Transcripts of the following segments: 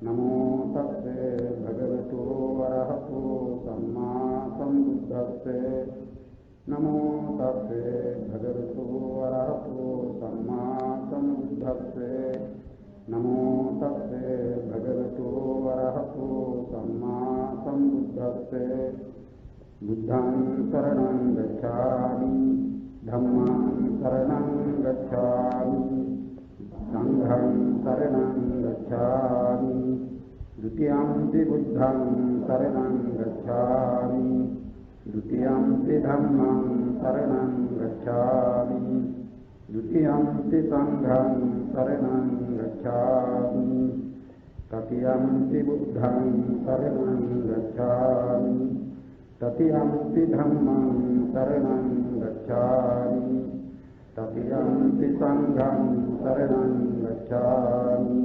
नमो तस्से भगवतो अरहतो सम्मा सम्बुद्धस्से नमो तस्से भगवतो अरहतो सम्मा सम्बुद्धस्से नमो तस्से भगवतो अरहतो सम्मा सम्बुद्धस्से बुद्धं शरणं गच्छामि धम्मं शरणं गच्छामि संघं शरणं गच्छामि द्वितीयंपि बुद्धं शरणं गच्छामि द्वितीयंपि धम्मं शरणं गच्छामि द्वितीयंपि संघं शरणं गच्छामि तृतीयंपि बुद्धं शरणं गच्छामि तृतीयंपि धम्मं शरणं गच्छामि तृतीयंपि संघं शरणं गच्छामि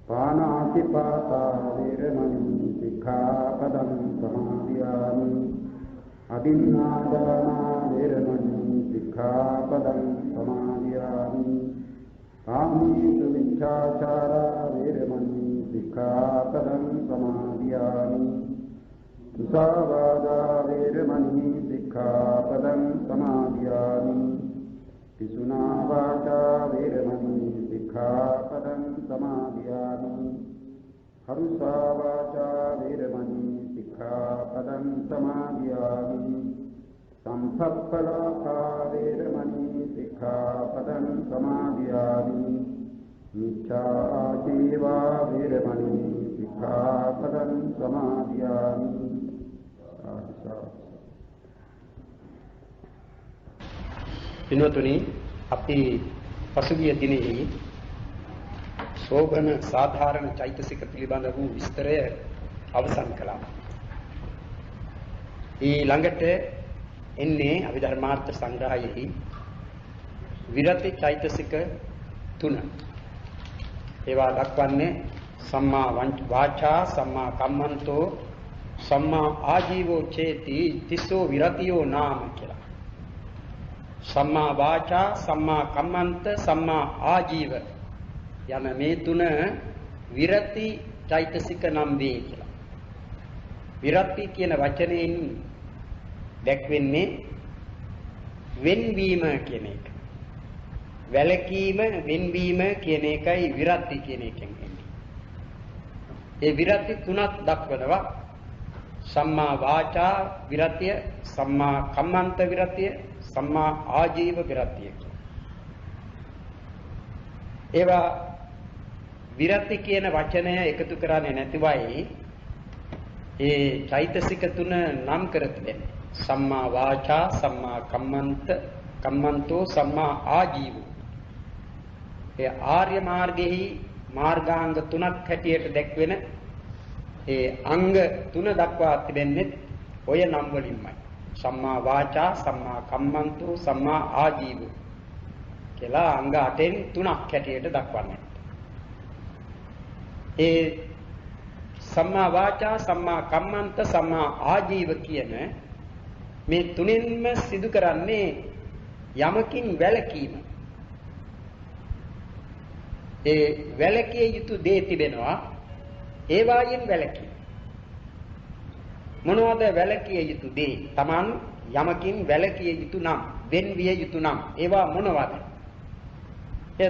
पानातिपाता वेरमणि सिक्खापदं समादयामि अदिन्नादाना वेरमणि सिक्खापदं समादयामि कामेषु मिथ्याचारा वेरमणि सिक्खापदं समादयामि मुसावादा वेरमणि सिक्खापदं समादयामि पिसुना वाचा वेरमणि सिक्खापदं समादयामि हरुषा वाचा वेरमणि सिक्खापदं समादयामि संसप्पलापा वेरमणि सिक्खापदं समादयामि मिथ्याजीवा वेरमणि सिक्खापदं समादयामि පින්වතුනි අපි පසුගිය දිනෙහි සෝබන සාධාරණ චෛතසික පිළිබඳ වූ විස්තරය අවසන් කළා. ඊළඟට එන්නේ අභිධර්මාර්ථ සංග්‍රහයෙහි විරති චෛතසික 3. ඒවා දක්වන්නේ සම්මා වාචා සම්මා කම්මන්තෝ සම්මා ආජීවෝ චේති තිස්සෝ විරතියෝ නාම කියලා. සම්මා වාචා සම්මා කම්මන්ත සම්මා ආජීව යන මේ තුන විරති චෛතසික නම් වේ කියලා. විරති කියන වචනයෙන් දැක්වෙන්නේ වෙන්වීම කියන එක. වැළකීම වෙන්වීම කියන එකයි විරති කියන එකෙන් එන්නේ. ඒ විරති තුනක් දක්වනවා. සම්මා වාචා විරතිය, සම්මා කම්මන්ත විරතිය, සම්මා ආජීව විරතිය. ඒවා විරති කියන වචනය එකතු කරන්නේ නැතිවයි ඒ චෛතසික තුන නම් කර තිබෙන්නේ. සම්මා වාචා සම්මා කම්මන්තෝ සම්මා ආජීව. ඒ ආර්ය මාර්ගෙහි මාර්ගාංග තුනක් හැටියට දැක්වෙන ඒ අංග තුන දක්වා තිබෙන්නේ ඔය නම් වලින්මයි. සම්මා වාචා සම්මා කම්මන්තෝ සම්මා ආජීව කියලා අංග 8න් තුනක් හැටියට දක්වන්නේ. ඒ සම්මා වාචා සම්මා කම්මන්ත සම්මා ආජීව කියන මේ තුනෙන්ම සිදු කරන්නේ යමකින් වැළකීම. ඒ වැළකිය යුතු දේ තිබෙනවා. ඒ වායින් වැළකීම. මොනවද වැළකිය යුතු දේ? Taman යමකින් වැළකිය යුතු නම්, වෙන්විය යුතු නම් ඒවා මොනවද? ඒ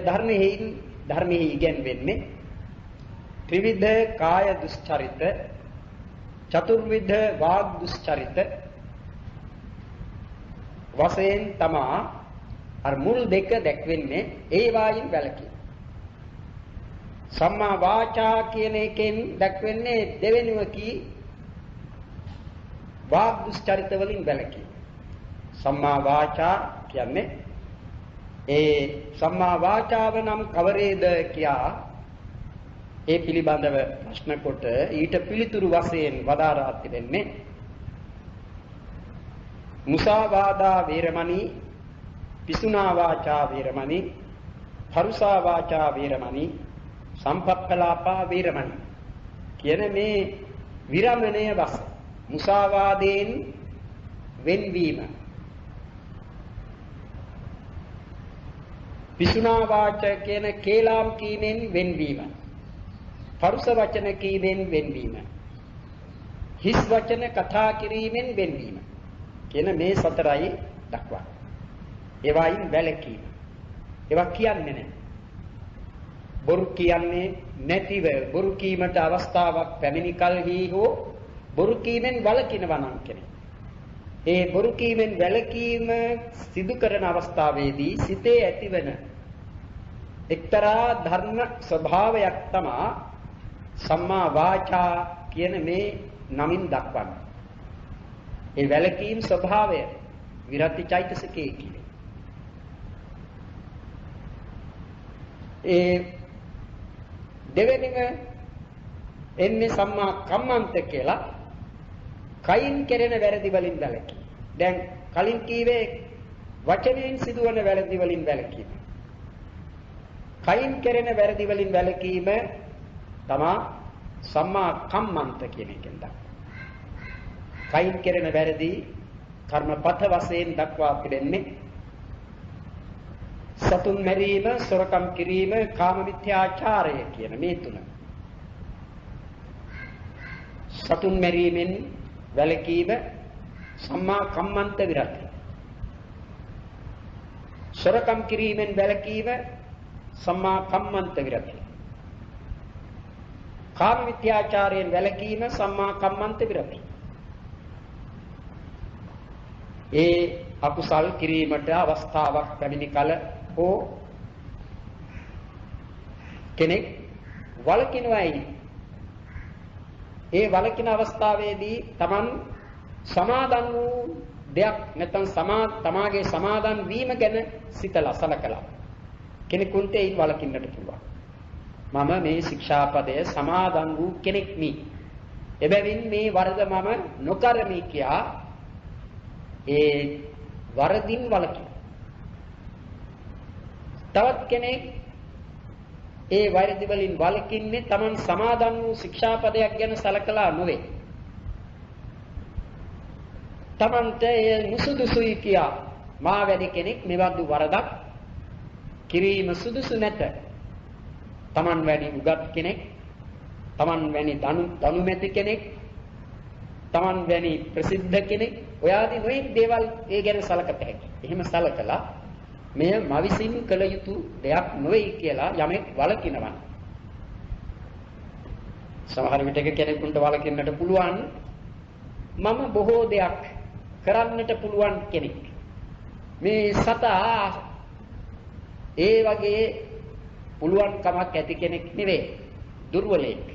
ධර්මෙහි ඉගෙනවෙන්නේ ත්‍රිවිධ කාය දුස්චරිත, චතුර්විධ වාග් දුස්චරිත වශයෙන් තමා අර මුල් දෙක දැක්වෙන්නේ ඒ වායින් වැළකීම. සම්මා වාචා කියන එකෙන් දැක්වෙන්නේ දෙවෙනිව කී වාග් දුස්චරිත වලින් වැළකීම. සම්මා වාචා කියන්නේ ඒ සම්මා වාචාව නම් කවරේද කියා ඒ පිළිබඳව ප්‍රශ්න කොට ඊට පිළිතුරු වශයෙන් වදාරා තිබෙන්නේ මුසාවාදා වේරමණී, පිසුනා වාචා වේරමණී, පරුසා වාචා වේරමණී, සම්පප්පලාපා වේරමණී කියන මේ විරමණය වශයෙන් මුසාවාදයෙන් වෙන්වීම, පිසුනා වාච කියන කේලාම් කීමෙන් වෙන්වීම, පරුස වචන කීමෙන් වෙන්වීම. හිස් වචන කතා කිරීමෙන් වෙන්වීම. කියන මේ සතරයි දක්වන්නේ. ඒවායින් වැළකීම. ඒවා කියන්නේ නැහැ. බොරු කියන්නේ නැතිව බොරු කීමට අවස්ථාවක් පැමිණි කලෙහි හෝ බොරු කීමෙන් වළකිනවා නම් කෙනෙක්. ඒ බොරු කීමෙන් වැළකීම සිදු කරන අවස්ථාවේදී සිතේ ඇතිවන එක්තරා ධර්ම ස්වභාවයක් තමයි සම්මා වාචා කියන මේ නමින් දක්වන්නේ. ඒ වැළකීම් ස්වභාවය විරති චෛතසිකයේ කියන්නේ. ඒ දෙවෙනිම එන්නේ සම්මා කම්මන්ත කියලා කයින් කෙරෙන වැරදි වලින් වැළකීම. දැන් කලින් කීවේ වචනයෙන් සිදුවන වැරදි වලින් වැළකීම. කයින් කෙරෙන වැරදි වලින් වැළකීම තමා සම්මා කම්මන්ත කියන එකෙන් දක්වන්නේ. කයින් කෙරෙන වැරදි කර්මපත වශයෙන් දක්වා පිළිෙන්නේ සතුන් මැරීම, සොරකම් කිරීම, කාම මිත්‍යාචාරය කියන මේ තුන. සතුන් මැරීමෙන් වැළකීම සම්මා කම්මන්ත විරති. සොරකම් කිරීමෙන් වැළකීම සම්මා කම්මන්ත විරති. කාම මිත්‍යාචාරයෙන් වැළකීම සම්මා කම්මන්ත විරති. ඒ අකුසල් කිරීමට අවස්ථාවක් පැමිණි කල හෝ කෙනෙක් වළකිනවයි. ඒ වළකින අවස්ථාවේදී Taman සමාදන් වූ දෙයක් නැත්නම් තමාගේ සමාදන් වීම ගැන සිතලා සලකලා කෙනෙකුට ඒ වළකින්නට පුළුවන්. මම මේ ශික්ෂාපදය සමාදන් වූ කෙනෙක් මි. එබැවින් මේ වරද මම නොකරමි කියා ඒ වරදින් වළකින. තවත් කෙනෙක් ඒ වරදි වලින් වළකින්නේ Taman සමාදන් වූ ශික්ෂාපදයක් ගැන සලකලා නොවේ. Tamanට ඒ නුසුදුසුයි කියා මා වැඩි කෙනෙක් මෙවඳු වරදක් කිරීම සුදුසු නැත. Taman වැඩි උගත් කෙනෙක්, Taman වැනි දනුමැති කෙනෙක්, Taman වැනි ප්‍රසිද්ධ කෙනෙක්, ඔයාදී නොයෙක් දේවල් ඒ ගැන සලකත හැකියි. එහෙම සලකලා මෙය මවිසින් කළ යුතු දෙයක් නොවේ කියලා යමෙක් වළකිනවා. සමහර විටක කෙනෙකුට වළකින්නට පුළුවන් මම බොහෝ දෙයක් කරන්නට පුළුවන් කෙනෙක්. මේ සතා ඒ වගේ පුළුවන් කමක් ඇති කෙනෙක් නෙවෙයි, දුර්වලයෙක්.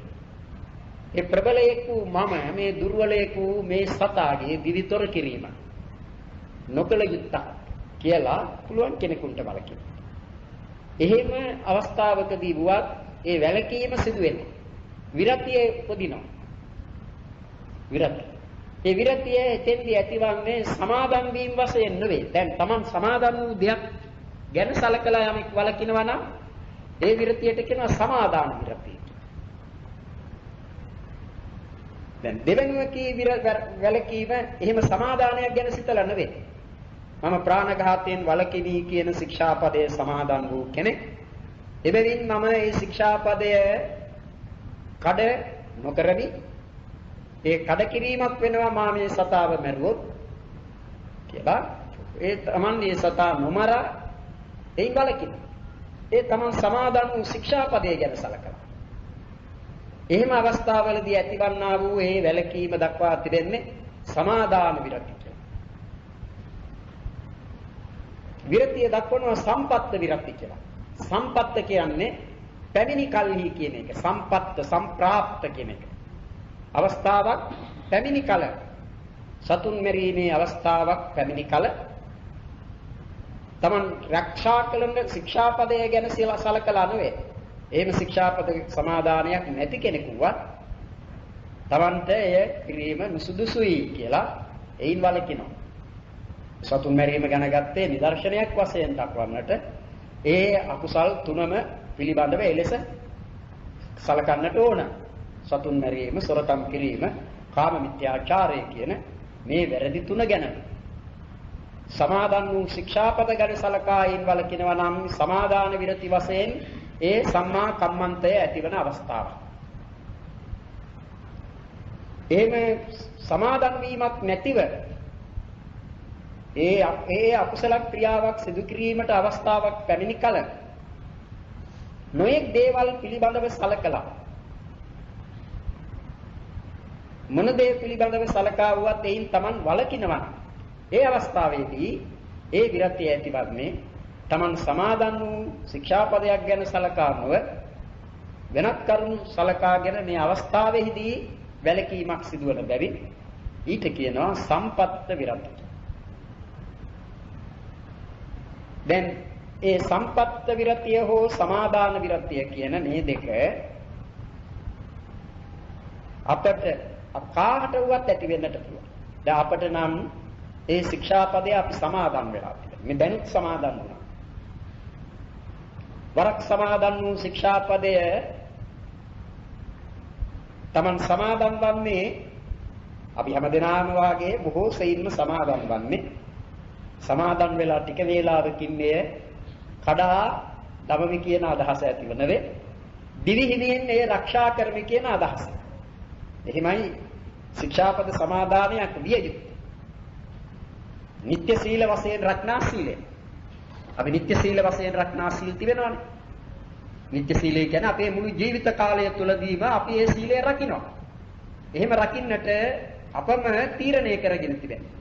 ඒ ප්‍රබලයෙක් වූ මම මේ දුර්වලයෙක් වූ මේ සතාගේ දිවිතොර කිරීම නොකළ යුත්තක් කියලා පුළුවන් කෙනෙකුට වළකින. එහෙම අවස්ථාවකදී වුවත් ඒ වැළකීම සිදු වෙනවා. විරතියේ උපදිනවා. විරතිය. ඒ විරතිය එතෙන්දී ඇතිවන්නේ සමාදන් වීම වශයෙන් නෙවෙයි. දැන් Taman සමාදන් වූ දෙයක් ගැන සලකලා යමෙක් වළකිනවා නම් ඒ විරතියට කියනවා සමාදාන විරතිය. දැන් දෙවෙනිව කී වැළකීම එහෙම සමාදානයක් ගැන සිතලා නෙවෙයි. මම ප්‍රාණඝාතයෙන් වළකිනී කියන ශික්ෂාපදයේ සමාදන් වූ කෙනෙක්. එබැවින් මම මේ ශික්ෂාපදය කඩ නොකරමි. ඒ කඩ කිරීමක් වෙනවා මා මේ සතාව මැරුවොත් කියලා. ඒ Taman මේ සතා නොමරා එයින් වළකින. ඒ Taman සමාදන් වූ ශික්ෂාපදයේ ගැන සලකලා. එහෙම අවස්ථාවලදී ඇතිවන්නා වූ ඒ වැළකීම දක්වා තිබෙන්නේ සමාදාන විරති. විරතිය දක්වනවා සම්පත්ත විරති කියලා. සම්පත්ත කියන්නේ පැමිණි කල්හි කියන එක. සම්පත්ත සම්ප්‍රාප්ත කියන එක. අවස්ථාවක් පැමිණි කල. සතුන් මැරීමේ අවස්ථාවක් පැමිණි කල Taman රක්ෂා කළන ශික්ෂාපදය ගැන සලකලා නෙවෙයි. එහෙම ශික්ෂාපද සමාදානයක් නැති කෙනෙකුවත් Tamanට එය කිරීම නුසුදුසුයි කියලා එයින් වළකිනවා. සතුන් මැරීම ගැන ගත්තේ නිදර්ශනයක් වශයෙන් දක්වන්නට ඒ අකුසල් තුනම පිළිබඳව එලෙස සලකන්නට ඕන. සතුන් මැරීම, සොරකම් කිරීම, කාම මිත්‍යාචාරය කියන මේ වැරදි තුන ගැන සමාදන් වූ ශික්ෂාපද ගැන සලකායින් වළකිනවා නම් සමාදාන විරති වශයෙන් ඒ සම්මා කම්මන්තය ඇතිවන අවස්ථාව. එහෙම සමාදන් වීමක් නැතිව ඒ අකුසල ක්‍රියාවක් සිදු කිරීමට අවස්ථාවක් පැමිණි කල නොයෙක් දේවල් පිළිබඳව සලකලා මොන දේ පිළිබඳව සලකා වුවත් එයින් Taman වළකිනවා. ඒ අවස්ථාවේදී ඒ විරතිය ඇතිවන්නේ Taman සමාදන් වූ ශික්ෂාපදයක් ගැන සලකා නොව වෙනත් කරුණු සලකාගෙන මේ අවස්ථාවේදී වැළකීමක් සිදුවන බැවින් ඊට කියනවා සම්පත්ත විරති. දැන් ඒ සම්පත්ත විරතිය හෝ සමාදාන විරතිය කියන මේ දෙක අපට කාට වුවත් ඇති වෙන්නට පුළුවන්. දැන් අපට නම් ඒ ශික්ෂාපදේ අපි සමාදන් වෙලා තියෙනවා. මේ දැනුත් සමාදන් වුණා. වරක් සමාදන් වූ ශික්ෂාපදය Taman සමාදන් වන්නේ අපි හැමදෙනාම වාගේ බොහෝ සෙයින්ම සමාදන් වන්නේ සමාදන් වෙලා ටික වේලාවකින් මෙය කඩා දමමි කියන අදහස ඇතිව නෙවේ දිවි හිමියෙන් ඒ ආරක්ෂා කරමි කියන අදහස. එහෙමයි ශික්ෂාපද සමාදානයක් විය යුත්තේ. නිත්‍ය සීල වශයෙන් රැක්නා සීලය. අපි නිත්‍ය සීල වශයෙන් රැක්නා සීල් තිබෙනවානේ. නිත්‍ය සීලය කියන්නේ අපේ මුළු ජීවිත කාලය තුළදීම අපි ඒ සීලය රකින්න. එහෙම රකින්නට අපම තීරණය කරගෙන තිබෙනවා.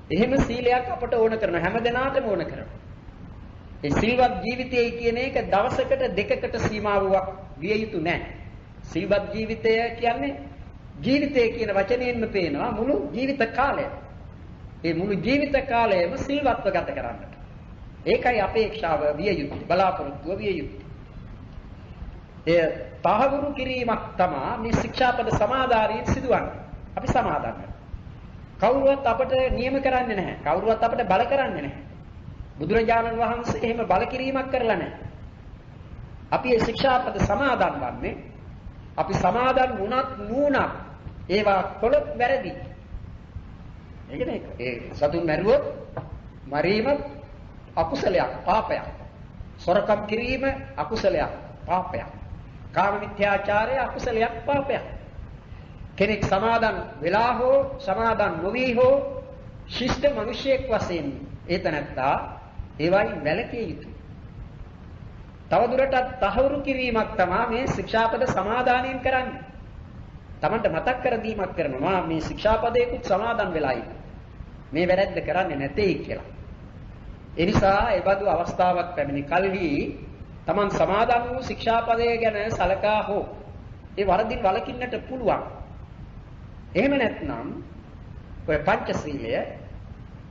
එහෙම සීලයක් අපට ඕන කරන හැම දිනාටම ඕන කරනවා. ඒ සිල්වත් ජීවිතයයි කියන එක දවසකට දෙකකට සීමාවක් විය යුතු නැහැ. සිල්වත් ජීවිතය කියන්නේ ජීවිතය කියන වචනයෙන්ම පේනවා මුළු ජීවිත කාලය. ඒ මුළු ජීවිත කාලයම සිල්වත්ව ගත කරන්නට. ඒකයි අපේක්ෂාව විය යුත්තේ, බලාපොරොත්තුව විය යුත්තේ. ඒ තහවුරු කිරීමක් තමයි මේ ශික්ෂාපද සමාදානයෙන් සිදුවන්නේ. අපි සමාදන් වෙනවා. කවුරුවත් අපට නියම කරන්නේ නැහැ. කවුරුවත් අපට බල කරන්නේ නැහැ. බුදුරජාණන් වහන්සේ එහෙම බල කිරීමක් කරලා නැහැ. අපි මේ ශික්ෂාපද සමාදන් වන්නේ අපි සමාදන් වුණත් නුණත් ඒවා කොළොත් වැරදි. ඒකනේ ඒ සතුන් මැරුවොත් මරීම අකුසලයක් පාපයක්. සොරකම් කිරීම අකුසලයක් පාපයක්. කාම මිත්‍යාචාරය අකුසලයක් පාපයක්. කෙනෙක් සමාදන් වෙලා හෝ සමාදන් නොවි හෝ ශිෂ්ට මිනිසෙක් වශයෙන් ඒතනත්තා ඒවයි වැළකී යුතුයි. තවදුරටත් තහවුරු කිරීමක් තමයි මේ ශික්ෂාපද සමාදානයෙන් කරන්නේ. Tamanට මතක් කර දීමක් කරනවා මේ ශික්ෂාපදයකුත් සමාදන් වෙලා ඉන්න. මේ වැරද්ද කරන්නේ නැtei කියලා. ඒ නිසා ඒ බඳු අවස්ථාවක් පැමිණි කල්හි Taman සමාදන් වූ ශික්ෂාපදය ගැන සලකා හෝ ඒ වරදින් වළකින්නට පුළුවන්. එහෙම නැත්නම් ඔය පංචශීලය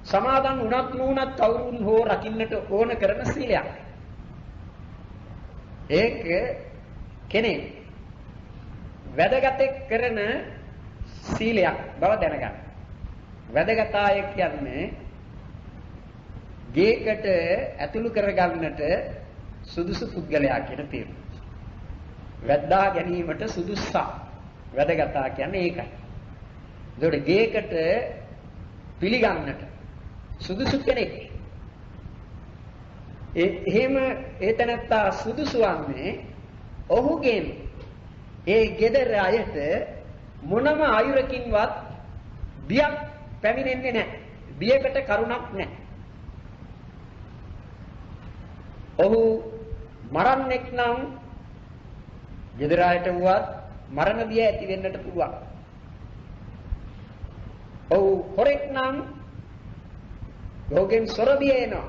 සමාදන් වුණත් නුණත් කවුරුන් හෝ රකින්නට ඕන කරන සීලයක්. ඒක කෙනෙක් වැදගත් කරන සීලයක් බව දැනගන්න. වැදගත් අය කියන්නේ ගේකට ඇතුළු කරගන්නට සුදුසු පුද්ගලයා කියන තේරුම. වැද්දා ගැනීමට සුදුස්සා වැදගත් කියන්නේ ඒකයි. ඒකට ගේකට පිළිගන්නට සුදුසු කෙනෙක්. එහෙම ඒතනත්තා සුදුසු වන්නේ ඔහුගෙන් ඒ ගෙදර අයට මොනම ආයුරකින්වත් බියක් පැමිණෙන්නේ නැහැ. බියකට කරුණක් නැහැ. ඔහු මරන්නෙක් නම් ගෙදර අයට වුවත් මරණ බිය ඇති වෙන්නට පුළුවන්. ඔහු හොරෙක් නම් ඔහුගෙන් සොර බිය එනවා.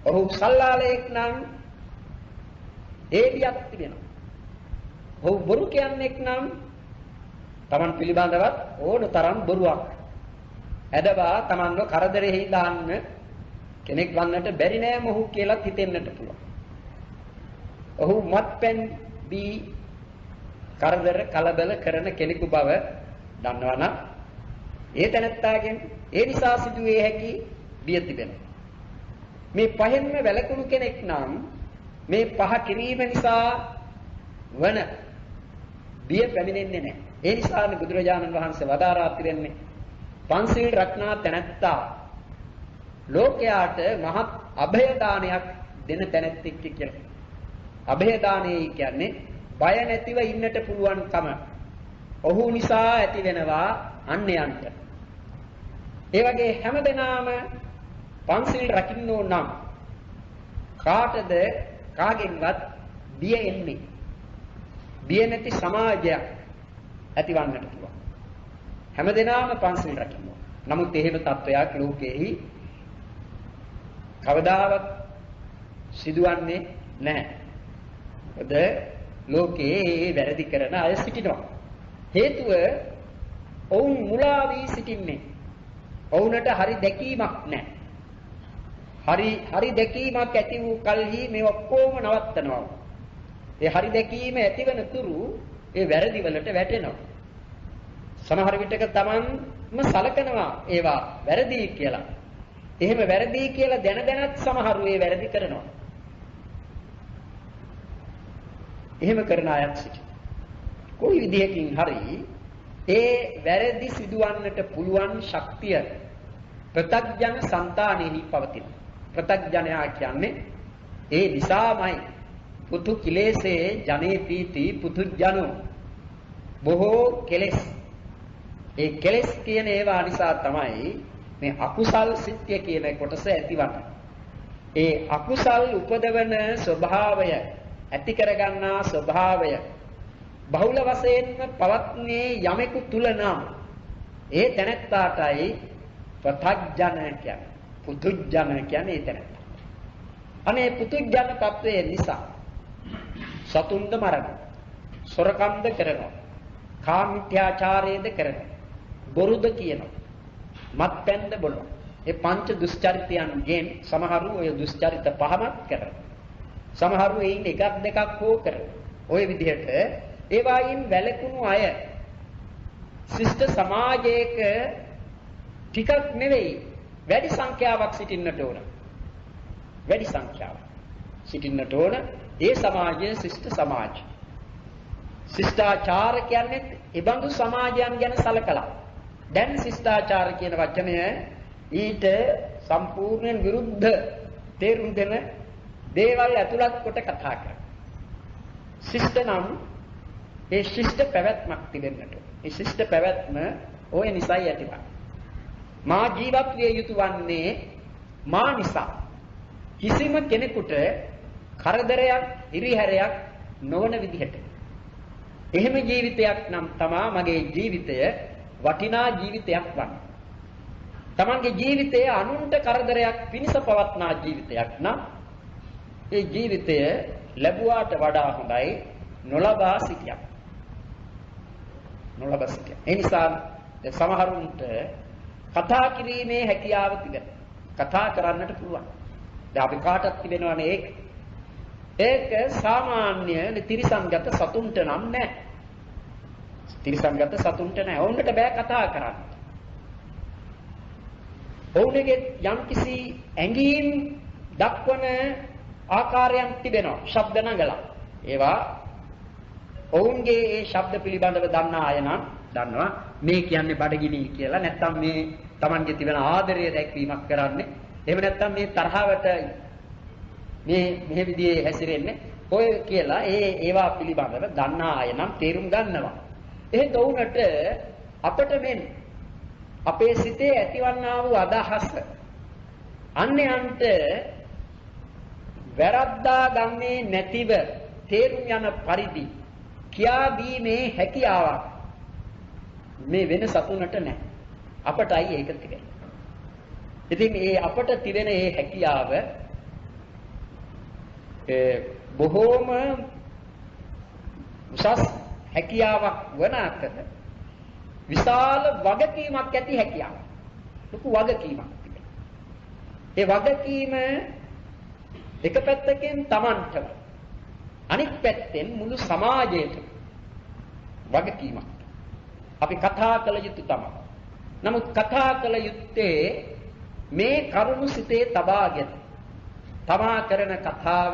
ඔහු සල්ලාලයෙක් නම් ඒ බියක් තිබෙනවා. ඔහු බොරු කියන්නෙක් නම් Taman පිළිබඳවත් ඕන තරම් බොරුවක් ඇදවා Tamanව කරදරෙහි දාන්න කෙනෙක් වන්නට බැරි නෑ මොහු කියලා හිතෙන්නට පුළුවන්. ඔහු මත්පැන් බී කරදර කලබල කරන කෙනෙකු බව දන්නවනම් ඒ තැනත්තාගෙන් ඒ නිසා සිදුවේ හැකි බිය තිබෙනවා. මේ පහෙන්ම වැළකුණු කෙනෙක් නම් මේ පහ කිරීම නිසා වන බිය පැමිණෙන්නේ නැහැ. ඒ නිසානේ බුදුරජාණන් වහන්සේ වදාරා තිරෙන්නේ පන්සිල් රැක්නා තැනැත්තා ලෝකයාට මහත් අභය දානයක් දෙන තැනැත්තෙක් කියලා. අභය දානය කියන්නේ බය නැතිව ඉන්නට පුළුවන්කම. ඔහු නිසා ඇති වෙනවා අන්‍යයන්ට. ඒ වගේ හැමදෙනාම පන්සිල් රකින්නෝ නම් කාටද කාගෙන්වත් බිය එන්නේ? බිය නැති සමාජයක් ඇතිවන්නට පුළුවන්. හැමදෙනාම පන්සිල් රකින්නවා. නමුත් එහෙම තත්වයක් ලෝකෙහි කවදාවත් සිදුවන්නේ නැහැ. මොකද ලෝකයේ වැරදි කරන අය සිටිනවා. හේතුව ඔවුන් මුලා වී සිටින්නේ. ඔවුන්ට හරි දැකීමක් නැහැ. හරි දැකීමක් ඇති වූ කල්හි මේ ඔක්කොම නවත්තනවා. ඒ හරි දැකීම ඇතිවන තුරු ඒ වැරදි වලට වැටෙනවා. සමහර විටක Tamanම සලකනවා ඒවා වැරදි කියලා. එහෙම වැරදි කියලා දැනත් සමහරු ඒ වැරදි කරනවා. එහෙම කරන අයත් සිටිනවා. කොයි විදිහකින් හරි ඒ වැරදි සිදුවන්නට පුළුවන් ශක්තිය ප්‍රත්‍යඥ సంతානෙහි පවතින. ප්‍රත්‍යඥයා කියන්නේ ඒ නිසාමයි පුතු කිලේසේ ජනේ පීති පුතුජනෝ බොහෝ කෙලෙස්. ඒ කෙලෙස් කියන ඒවා නිසා තමයි මේ අකුසල් සිත්ය කියන කොටස ඇතිවන්නේ. ඒ අකුසල් උපදවන ස්වභාවය ඇති කරගන්නා ස්වභාවය බහුල වශයෙන්ම පවත්නේ යමෙකු තුල නම් ඒ තැනැත්තාටයි ප්‍රත්‍යඥ කියන්නේ. පුතුජන කියන්නේ ඒ තැනැත්තා. අනේ පුතුජන තත්වයේ නිසා සතුන්ද මරනවා, සොරකම්ද කරනවා, කාමීත්‍යාචාරයේද කරනවා, බොරුද කියනවා, මත්පැන්ද බොනවා. ඒ පංච දුස්චරිතයන්ගෙන් සමහරු ඔය දුස්චරිත පහමත් කරනවා. සමහරු එයින් එකක් දෙකක් හෝ කරනවා. ඔය විදිහට ඒවායින් වැළකුණු අය ශිෂ්ට සමාජයක ටිකක් නෙවෙයි වැඩි සංඛ්‍යාවක් සිටින්නට ඕන. වැඩි සංඛ්‍යාවක් සිටින්නට ඕන. ඒ සමාජය ශිෂ්ට සමාජ. ශිෂ්ටාචාර කියන්නේ ඒ බඳු සමාජයන් ගැන සලකලා. දැන් ශිෂ්ටාචාර කියන වචනය ඊට සම්පූර්ණයෙන් විරුද්ධ තේරුම් දෙන දේවල් ඇතුළත් කොට කතා කරනවා. ශිෂ්ට නම් ඒ ශිෂ්ට පැවැත්මක් තිබෙන්නට. ඒ ශිෂ්ට පැවැත්ම ඔය නිසයි ඇතිවන්නේ. මා ජීවත් විය යුතු වන්නේ මා නිසා. කිසිම කෙනෙකුට කරදරයක්, හිරිහැරයක් නොවන විදිහට. එහෙම ජීවිතයක් නම් තමා මගේ ජීවිතය වටිනා ජීවිතයක් වන්නේ. තමන්ගේ ජීවිතය අනුන්ට කරදරයක් පිණිස පවත්නා ජීවිතයක් නම් ඒ ජීවිතය ලැබුවාට වඩා හොඳයි නොලබා සිටියක්. නොලබා සිටියක්. ඒ නිසා සමහරුන්ට කතා කිරීමේ හැකියාව තිබෙනවා. කතා කරන්නට පුළුවන්. දැන් අපි කාටත් තිබෙනවනේ ඒක. ඒක සාමාන්‍ය තිරිසන්ගත සතුන්ට නම් නැහැ. තිරිසන්ගත සතුන්ට නැහැ. ඔවුන්ට බෑ කතා කරන්න. ඔවුන්ගේ යම්කිසි ඇඟීම් දක්වන ආකාරයන් තිබෙනවා. ශබ්ද නගලා. ඒවා ඔවුන්ගේ ඒ ශබ්ද පිළිබඳව දන්නා අය නම් දන්නවා මේ කියන්නේ බඩගිනි කියලා. නැත්තම් මේ Tamanගේ තිබෙන ආදරය දැක්වීමක් කරන්නේ. එහෙම නැත්තම් මේ තරහවට මේ විදිහේ හැසිරෙන්නේ ඔය කියලා ඒවා පිළිබඳව දන්නා අය නම් තේරුම් ගන්නවා. එහෙත් ඔවුන්ට අපට මෙන් අපේ සිතේ ඇතිවන්නා වූ අදහස අන්‍යයන්ට වැරද්දා ගන්නේ නැතිව තේරුම් යන පරිදි කියා දීමේ හැකියාවක් මේ වෙන සතුනට නැහැ. අපටයි ඒක තිබෙන්නේ. ඉතින් මේ අපට තිබෙන මේ හැකියාව බොහෝම උසස් හැකියාවක් වන අතර විශාල වගකීමක් ඇති හැකියාවක්. ලොකු වගකීමක් තිබෙනවා. ඒ වගකීම එක පැත්තකින් Tamanටම අනිත් පැත්තෙන් මුළු සමාජයටම වගකීමක්. අපි කතා කළ යුතු තමයි. නමුත් කතා කළ යුත්තේ මේ කරුණු සිතේ තබාගෙන තමා කරන කතාව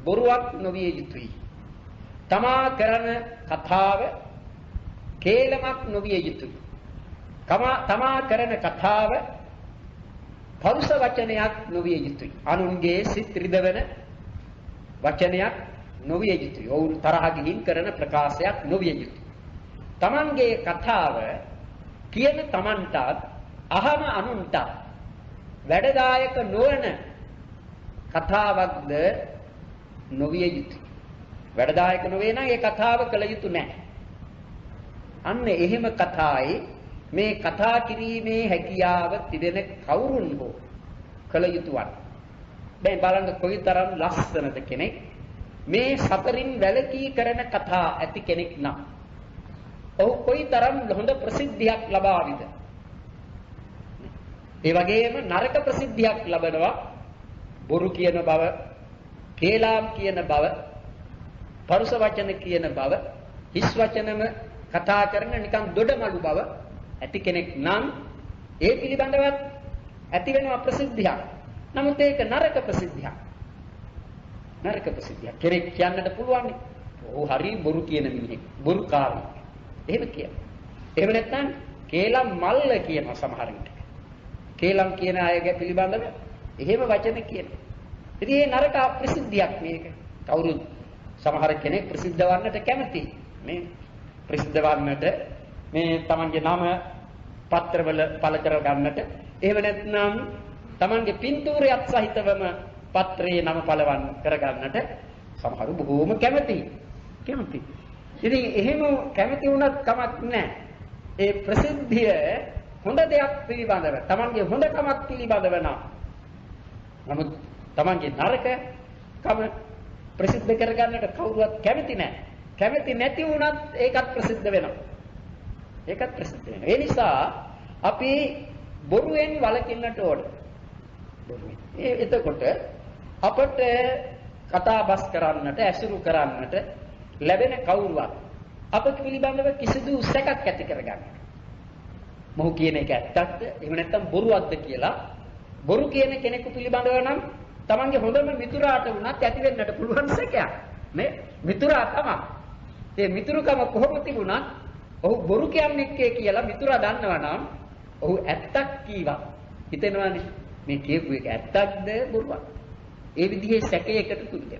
බොරුවක් නොවිය යුතුයි. තමා කරන කතාව කේලමක් නොවිය යුතුයි. තමා කරන කතාව පරුෂ වචනයක් නොවිය යුතුයි. අනුන්ගේ සිත් රිදවන වචනයක් නොවිය යුතුයි. ඔවුන් තරහ ගිහින් කරන ප්‍රකාශයක් නොවිය යුතුයි. තමන්ගේ කතාව කියන තමන්ටත් අහන අනුන්ටත් වැඩදායක නොවන කතාවක්ද නොවිය යුතුයි. වැඩදායක නොවේ නම් ඒ කතාව කළ යුතු නැහැ. අන්න එහෙම කතායි මේ කතා කිරීමේ හැකියාව තිබෙන කවුරුන් හෝ කළ යුතු වන්. දැන් බලන්න කොයිතරම් ලස්සනද කෙනෙක් මේ සතරින් වැළකී කරන කතා ඇති කෙනෙක් නම් ඔහු කොයිතරම් හොඳ ප්‍රසිද්ධියක් ලබාවිද. ඒ වගේම නරක ප්‍රසිද්ධියක් ලබනවා බොරු කියන බව, කේලාම් කියන බව, පරුස වචන කියන බව, හිස් වචනම කතා කරන නිකන් දොඩමලු බව ඇති කෙනෙක් නම් ඒ පිළිබඳව ඇති වෙනවා ප්‍රසිද්ධියක්. නමුත් ඒක නරක ප්‍රසිද්ධියක්. නරක ප්‍රසිද්ධියක්. කෙනෙක් කියන්නට පුළුවන් ඔහු හරි බොරු කියන මිනිහෙක්, බොරුකාරයෙක්. එහෙම කියන. එහෙම නැත්නම් කේලම් මල්ල කියනවා සමහර විට. කේලම් කියන අයගේ පිළිබඳව එහෙම වචන කියනවා. ඉතින් මේ නරක ප්‍රසිද්ධියක් මේක. කවුරුත් සමහර කෙනෙක් ප්‍රසිද්ධ වන්නට කැමති. මේ ප්‍රසිද්ධ වන්නට මේ තමන්ගේ නම පත්‍රවල පළ කර ගන්නට, එහෙම නැත්නම් තමන්ගේ පින්තූරයත් සහිතවම පත්‍රයේ නම පළවන් කර ගන්නට සමහරු බොහෝම කැමතියි. ඉතින් එහෙම කැමති වුණත් කමක් නැහැ. ඒ ප්‍රසිද්ධිය හොඳ දෙයක් පිළිබඳව, තමන්ගේ හොඳකමක් පිළිබඳව නම්. නමුත් තමන්ගේ නරකකම ප්‍රසිද්ධ කර ගන්නට කවුරුවත් කැමති නැහැ. කැමති නැති වුණත් ඒකත් ප්‍රසිද්ධ වෙනවා. ඒකත් ප්‍රසිද්ධ වෙනවා. ඒ නිසා අපි බොරුවෙන් වළකින්නට ඕන. එතකොට අපට කතා බස් කරන්නට, ඇසුරු කරන්නට ලැබෙන කවුරුවත් අපට පිළිබඳව කිසිදු සැකක් ඇති කරගන්න. මොහු කියන එක ඇත්තක්ද? එහෙම නැත්නම් බොරුවක්ද කියලා බොරු කියන කෙනෙකු පිළිබඳව නම් තමන්ගේ හොඳම මිතුරාට වුණත් ඇති වෙන්නට පුළුවන් සැකයක්. මේ මිතුරා තමයි. ඒ මිතුරුකම කොහොම තිබුණත් ඔහු බොරු කියන්නේ කියලා මිතුරා දන්නවා නම් ඔහු ඇත්තක් කීවා. හිතෙනවානේ මේ කියපු එක ඇත්තක්ද බොරුවක්. ඒ විදිහේ සැකයකට තුල්ද.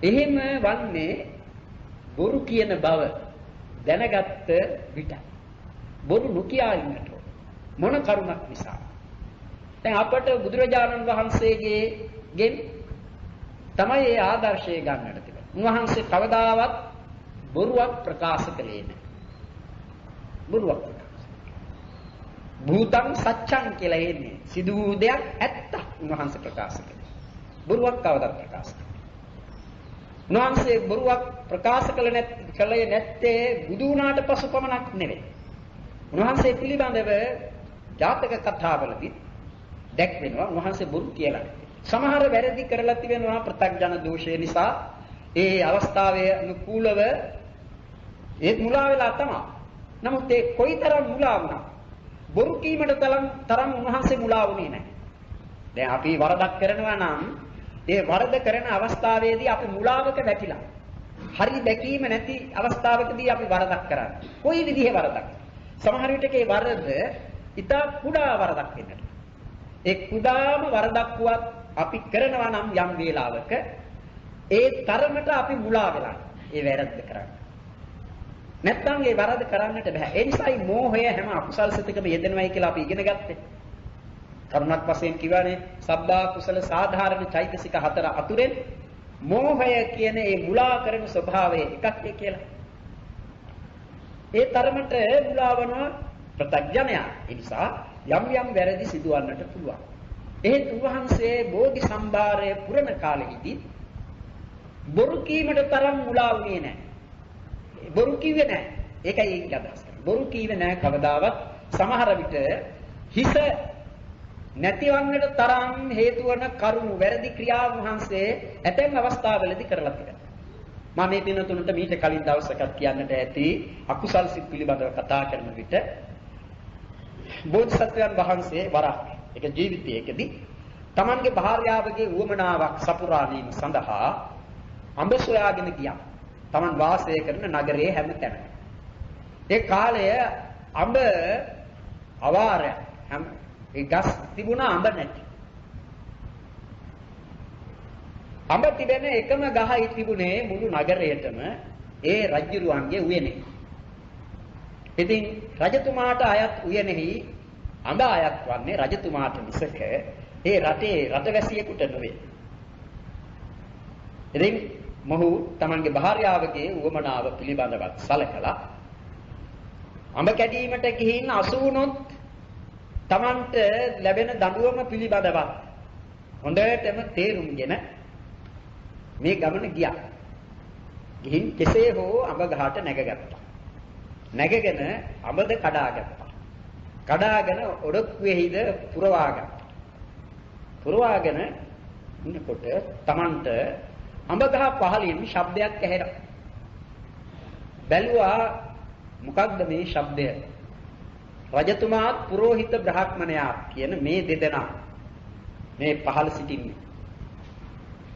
එහෙම වන්නේ බොරු කියන බව දැනගත්ත විට. බොරු නොකියා ඉන්නට මොන කරුණක් නිසා. දැන් අපට බුදුරජාණන් වහන්සේගෙන් තමයි මේ ආදර්ශය ගන්නට තිබෙන්නේ. උන්වහන්සේ කවදාවත් බොරුවක් ප්‍රකාශ කළේ නැහැ. බොරුවක් භූතං සත්‍යං කියලා එන්නේ සිදු වූ දෙයක් ඇත්ත උන්වහන්සේ ප්‍රකාශ කළේ. බොරුවක් කවදාවත් ප්‍රකාශ කළේ. උන්වහන්සේ බොරුවක් ප්‍රකාශ කළේ නැත්තේ බුදු වුණාට පසු පමණක් නෙවෙයි. උන්වහන්සේ පිළිබඳව ජාතක කතාවලදී දැක්වෙනවා උන්වහන්සේ බොරු කියලා. සමහර වැරදි කරලා තිබෙනවා ප්‍රත්‍යඥ දෝෂය නිසා. ඒ අවස්ථාවේ අනුකූලව ඒ මුලා වෙලා තමයි. නමුත් ඒ කොයිතරම් මුලා වුණා බොරු කීමට තරම් උන්වහන්සේ මුලා වුණේ නැහැ. දැන් අපි වරදක් කරනවා නම් ඒ වරද කරන අවස්ථාවේදී අපි මුලාවක වැටිලා. හරි දැකීම නැති අවස්ථාවකදී අපි වරදක් කරන්නේ. කොයි විදිහේ වරදක්? සමහර විටක ඒ වරද ඉතා කුඩා වරදක් වෙන්නට. ඒ කුඩාම වරදක් වුවත් අපි කරනවා නම් යම් වේලාවක ඒ තරමට අපි මුලා වෙලා ඒ වැරද්ද කරන්නේ. නැත්නම් ඒ වරද කරන්නට බෑ. ඒ නිසායි මෝහය හැම අකුසල් සිතකම යෙදෙනවයි කියලා අපි ඉගෙන ගත්තේ. කරුණක් වශයෙන් කියවනේ සබ්බා කුසල සාධාරණ චෛතසික 4 අතුරෙන් මෝහය කියන ඒ මුලා කරන ස්වභාවය එකක් කියලා. ඒ තරමට මුලාවන ප්‍රත්‍යඥයා. ඒ නිසා යම් යම් වැරදි සිදුවන්නට පුළුවන්. එහෙත් උන්වහන්සේ බෝධි සම්භාරය පුරණ කාලෙහිදී බොරු කීමට තරම් මුලා වුණේ නැහැ. බොරු කිව්වේ නැහැ. ඒකයි ඒක අදහස් කරන්නේ. බොරු කිව්වේ නැහැ කවදාවත්. සමහර විට හිස නැතිවන්නට තරම් හේතු වන කරුණු වැරදි ක්‍රියා වහන්සේ ඇතැම් අවස්ථාවලදී කරලා තිබෙනවා. මම මේ දින තුනට මීට කලින් දවසකත් කියන්නට ඇති අකුසල් සිත් පිළිබඳව කතා කරන විට බෝධිසත්වයන් වහන්සේ වරක් ඒක ජීවිතයේදී Tamanගේ භාර්යාවගේ උවමනාවක් සපුරාලීම සඳහා අඹ සොයාගෙන ගියා. Taman වාසය කරන නගරයේ හැම තැනම. ඒ කාලය අඹ අවාරය හැම ඒ ගස් තිබුණා අඹ නැති. අඹ තිබෙන එකම ගහයි තිබුණේ මුළු නගරයටම ඒ රජුරුවන්ගේ උයනේ. ඉතින් රජතුමාට අයත් උයනෙහි අඹ අයත් වන්නේ රජතුමාට මිසක ඒ රටේ රටවැසියෙකුට නොවේ. ඉතින් මොහු තමන්ගේ භාර්යාවගේ උවමනාව පිළිබඳව සලකලා අඹ කැඩීමට ගිහින් අසු වුණොත් තමන්ට ලැබෙන දඬුවම පිළිබඳව හොඳටම තේරුම්ගෙන මේ ගමන ගියා. ගිහින් කෙසේ හෝ අඹ ගහට නැගගත්තා. නැගගෙන අඹද කඩාගත්තා. කඩාගෙන ඔඩොක්කුවේහිද පුරවාගත්තා. පුරවාගෙන ඉන්නකොට තමන්ට අඹ ගහ පහළින් ශබ්දයක් ඇහෙනවා. බැලුවා මොකක්ද මේ ශබ්දය? රජතුමාත් පුරෝහිත බ්‍රාහ්මණයා කියන මේ දෙදෙනා මේ පහළ සිටින්නේ.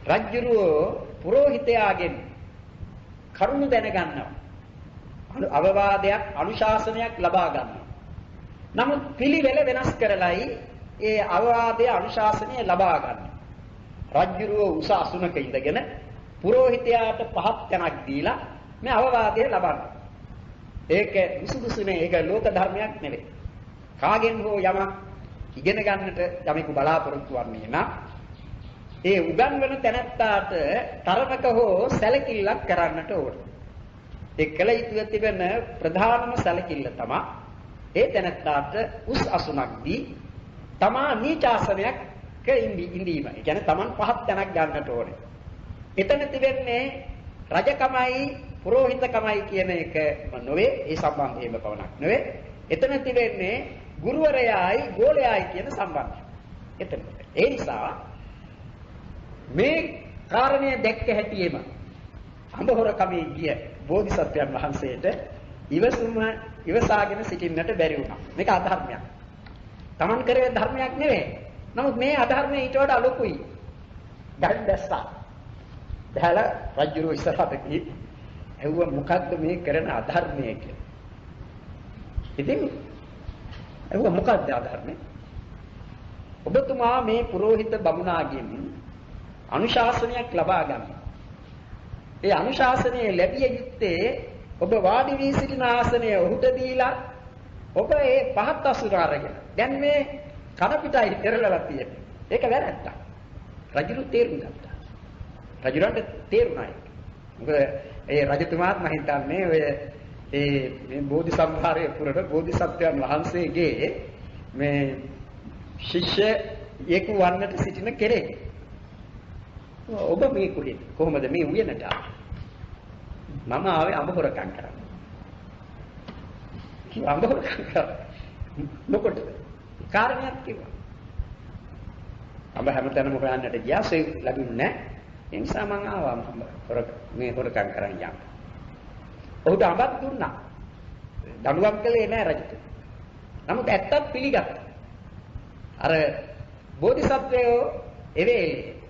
රජුරෝ පුරෝහිතයාගෙන් කරුණ දැනගන්නවා. අවවාදයක් අනුශාසනයක් ලබා ගන්නවා. නමුත් පිළිවෙල වෙනස් කරලයි ඒ අවවාදය අනුශාසනය ලබා ගන්නවා. රජුරෝ උස අසුනක ඉඳගෙන පුරෝහිතයාට පහත් තැනක් දීලා මේ අවවාදය ලබනවා. ඒක විසුදුසුනේ, ඒක ලෝක ධර්මයක් නෙවෙයි. කාගෙන් හෝ යමක් ඉගෙන ගන්නට යමෙකු බලාපොරොත්තු වන්නේ නම් ඒ උගන්වන තැනැත්තාට තරමක හෝ සැලකිල්ලක් කරන්නට ඕන. ඒ කල යුතු තිබෙන ප්‍රධානම සැලකිල්ල තමයි ඒ තැනැත්තාට උස් අසුනක් දී තමා නීචාසනයක් ඉඳීම. ඒ කියන්නේ Taman පහත් තැනක් ගන්නට ඕනේ. එතන තිබෙන්නේ රජකමයි පුරෝහිතකමයි කියන එක නොවේ, ඒ සම්බන්ධයම පවණක් නොවේ. එතන තිබෙන්නේ ගුරුවරයායි ගෝලයායි කියන සම්බන්ධය. එතන. ඒ නිසා මේ කාරණය දැක්ක හැටියෙම අඹහොරකමේ ගිය බෝධිසත්වයන් වහන්සේට ඉවසාගෙන සිටින්නට බැරි වුණා. මේක අධර්මයක්. Taman කරේ ධර්මයක් නෙවෙයි. නමුත් මේ අධර්මයේ ඊට වඩා ලොකුයි. දැන් දැස්සා. දැහලා රජුරෝ ඉස්සරහට ගිහින් ඇහුවා මොකද්ද මේ කරන අධර්මය කියලා. ඉතින් ඇහුවා මොකද්ද අධර්මය? ඔබතුමා මේ පුරෝහිත බමුණාගෙන් අනුශාසනයක් ලබා ගන්න. ඒ අනුශාසනය ලැබිය යුත්තේ ඔබ වාඩි වී සිටින ආසනය ඔහුට දීලා ඔබ ඒ පහත් අසුර අරගෙන. දැන් මේ කන පිටයි පෙරලලා තියෙන්නේ. ඒක වැරද්දක්. රජුරු තේරුම් ගත්තා. රජුරන්ට තේරුණා ඒක. මොකද ඒ රජතුමාත් මම හිතන්නේ ඔය මේ බෝධිසම්භාරයේ පුරට බෝධිසත්වයන් වහන්සේගේ මේ ශිෂ්‍යයෙකු වන්නට සිටින කෙනෙක්. ඔබ මේ කුලේ කොහොමද මේ උයනට ආවේ? මම ආවේ අඹ හොරකම් කරන්න. කිව්වා අඹ හොරකම් කරන්න. මොකටද? කාරණයක් කිව්වා. අඹ හැමතැනම හොයන්නට ගියා, ඒ ලැබුණේ නැහැ. ඒ නිසා මම ආවා මේ හොරකම් කරන්න යන්න. ඔහුට අඹක් දුන්නා. දඬුවම් කළේ නැහැ රජතුමා. නමුත් ඇත්තත් පිළිගත්තා. අර බෝධිසත්වයෝ එවේලේ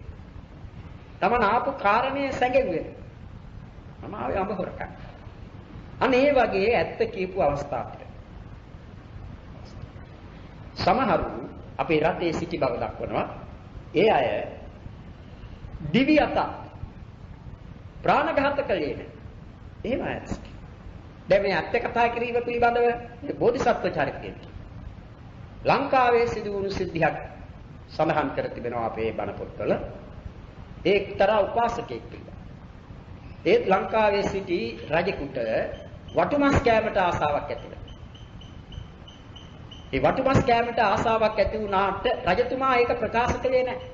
තමන් ආපු කාරණේ සැඟෙව්වේ. මම ආවේ අඹ හොරකම්. අන්න ඒ වගේ ඇත්ත කියපු අවස්ථාවට සමහරු අපේ රටේ සිටි බව දක්වනවා. ඒ අය දිව්‍යත ප්‍රාණඝාත කළේ නැහැ. එහෙම අයත්. දැන් මේ ඇත්ත කතා කිරීම පිළිබඳව මේ බෝධිසත්ව චරිතයෙන් ලංකාවේ සිදු වුණු සිද්ධියක් සඳහන් කර තිබෙනවා අපේ බණ පොත්වල. ඒ එක්තරා උපාසකෙක් පිළිබඳ. ඒත් ලංකාවේ සිටි රජෙකුට වටුමස් කෑමට ආසාවක් ඇති වෙනවා. ඒ වටුමස් කෑමට ආසාවක් ඇති වුණාට රජතුමා ඒක ප්‍රකාශ කළේ නැහැ.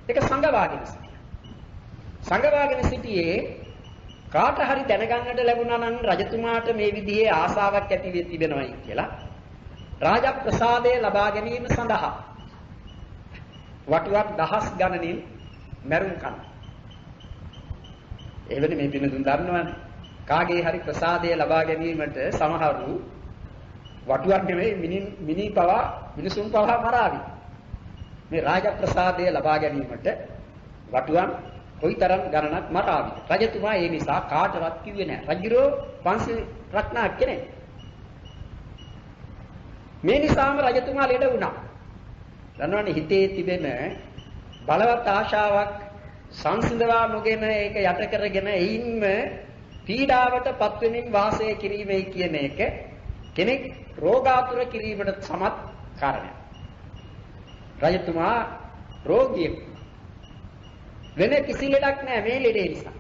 ඒක සංගවාගෙන සිටියා. සංගවාගෙන සිටියේ කාට හරි දැනගන්නට ලැබුණා නම් රජතුමාට මේ විදිහේ ආසාවක් ඇති වෙ තිබෙනවයි කියලා රාජප්‍රසාදය ලබා ගැනීම සඳහා වටුවක් දහස් ගණනින් මැරුම් කන. එවැනි මේ පිනදුන් දන්නවනේ. කාගේ හරි ප්‍රසාදය ලබා ගැනීමට සමහරු වටුවක් නෙවෙයි මිනිසුන් පවා මරාවි. මේ රාජප්‍රසාදය ලබා ගැනීමට වටුවක් කොයිතරම් ගණනක් මරාවි. රජතුමා ඒ නිසා කාටවත් කිව්වේ නැහැ. රජුරෝ පන්සිල් රත්නා කෙනෙක්. මේ නිසාම රජතුමා ලෙඩ වුණා. දන්නවනේ හිතේ තිබෙන බලවත් ආශාවක් සංසිඳවා නොගෙන ඒක යට කරගෙන එයින්ම පීඩාවට පත්වෙමින් වාසය කිරීමයි කියන එක කෙනෙක් රෝගාතුර කිරීමට සමත් කාරණයක්. රජතුමා රෝගියෙක්. වෙන කිසි ලෙඩක් නැහැ මේ ලෙඩේ නිසා.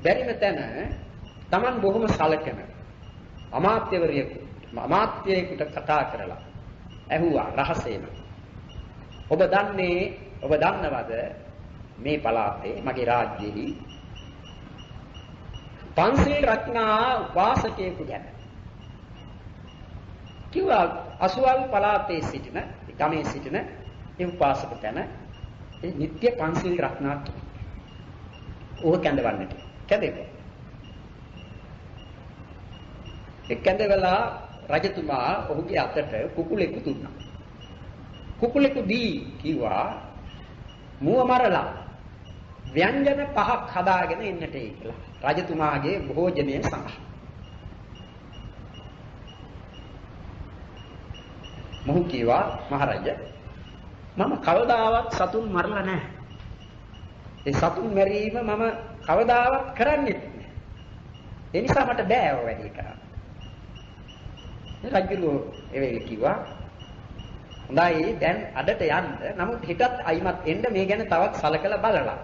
බැරිම තැන Taman බොහොම සලකන අමාත්‍යයෙකුට කතා කරලා ඇහුවා රහසේම. ඔබ දන්නවද මේ පළාතේ මගේ රාජ්‍යයේ පන්සිල් රත්නා උපාසකයෙකු ගැන? කිව්වා අසුවල් පළාතේ සිටින ගමේ සිටින ඒ උපාසක තැන ඒ නිත්‍ය පන්සිල් රත්නා ඕක කැඳවන්නට. කැඳෙන්නේ. ඒ කැඳවලා රජතුමා ඔහුගේ අතට කුකුලෙකු දුන්නා. කුකුලෙකු දී කිව්වා මුව මරලා ව්‍යංජන 5ක් හදාගෙන එන්නට කියලා. රජතුමාගේ භෝජනය සඳහා. මොහු කිව්වා මහරජා මම කවදාවත් සතුන් මරලා නැහැ. ඒ සතුන් මැරීම මම කවදාවත් කරන්නේ නැහැ. ඒ නිසා මට බෑ ඔය වැඩේ කරන්න. රජුලෝ ඒ වෙලේ කිව්වා හොඳයි දැන් අදට යන්න. නමුත් හිතත් අයිමත් එන්න මේ ගැන තවත් සලකලා බලලා.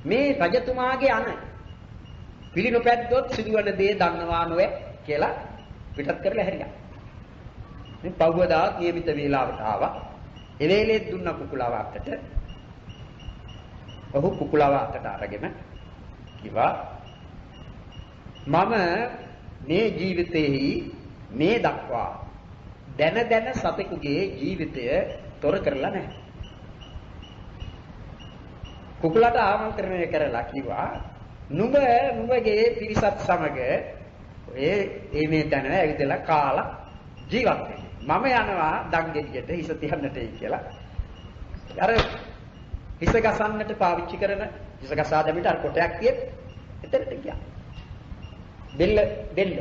මේ රජතුමාගේ අන පිළිනොපැද්දොත් සිදුවන දේ දන්නවා නොවේ කියලා පිටත් කරලා හැරියා. මේ පවුවදා නියමිත වේලාවට ආවා. ඒ වෙලේ දුන්න කුකුලව අතට. ඔහු කුකුලව අතට අරගෙන කිව්වා මම මේ ජීවිතේහි මේ දක්වා දැන සතෙකුගේ ජීවිතය තොර කරලා නැහැ. කුකුලට ආමන්ත්‍රණය කරලා කිව්වා නුඹගේ පිරිසත් සමග මේ තැන ඇවිදලා කාලා ජීවත් වෙන්න. මම යනවා දංගෙඩියට හිස තියන්නටයි කියලා. අර හිස ගසන්නට පාවිච්චි කරන හිස ගසා දැමිට අර කොටයක් තියෙත් එතනට ගියා. දෙල්ල.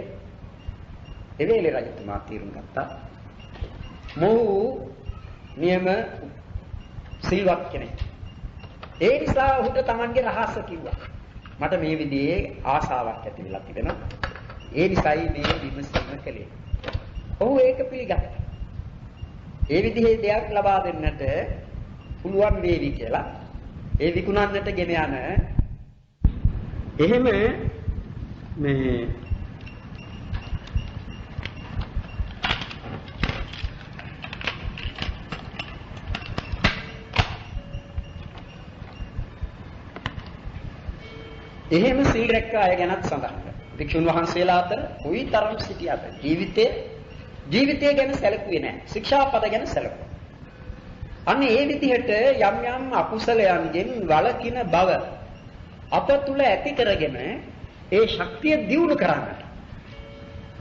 ඒ වෙලේ රජතුමා තීරණ ගත්තා. මොහු නියම සිල්වත් කෙනෙක්. ඒ නිසා ඔහුට Tamanගේ රහස කිව්වා. මට මේ විදිහේ ආසාවක් ඇති වෙලා තිබෙනවා. ඒ නිසායි මේ විමසීම කළේ. ඔහු ඒක පිළිගත්තා. ඒ විදිහේ දෙයක් ලබා දෙන්නට පුළුවන් වේවි කියලා ඒ විකුණන්නට ගෙන යන එහෙම මේ එහෙම සීල් රැක්ක අය ගැනත් සඳහන් කරනවා. භික්ෂුන් වහන්සේලා අතර කොයිතරම් සිටියද ජීවිතය ගැන සැලකුවේ නැහැ. ශික්ෂාපද ගැන සැලකුවා. අන්න ඒ විදිහට යම් අකුසලයන්ගෙන් වළකින බව අප තුල ඇති කරගෙන ඒ ශක්තිය දියුණු කරන්නට.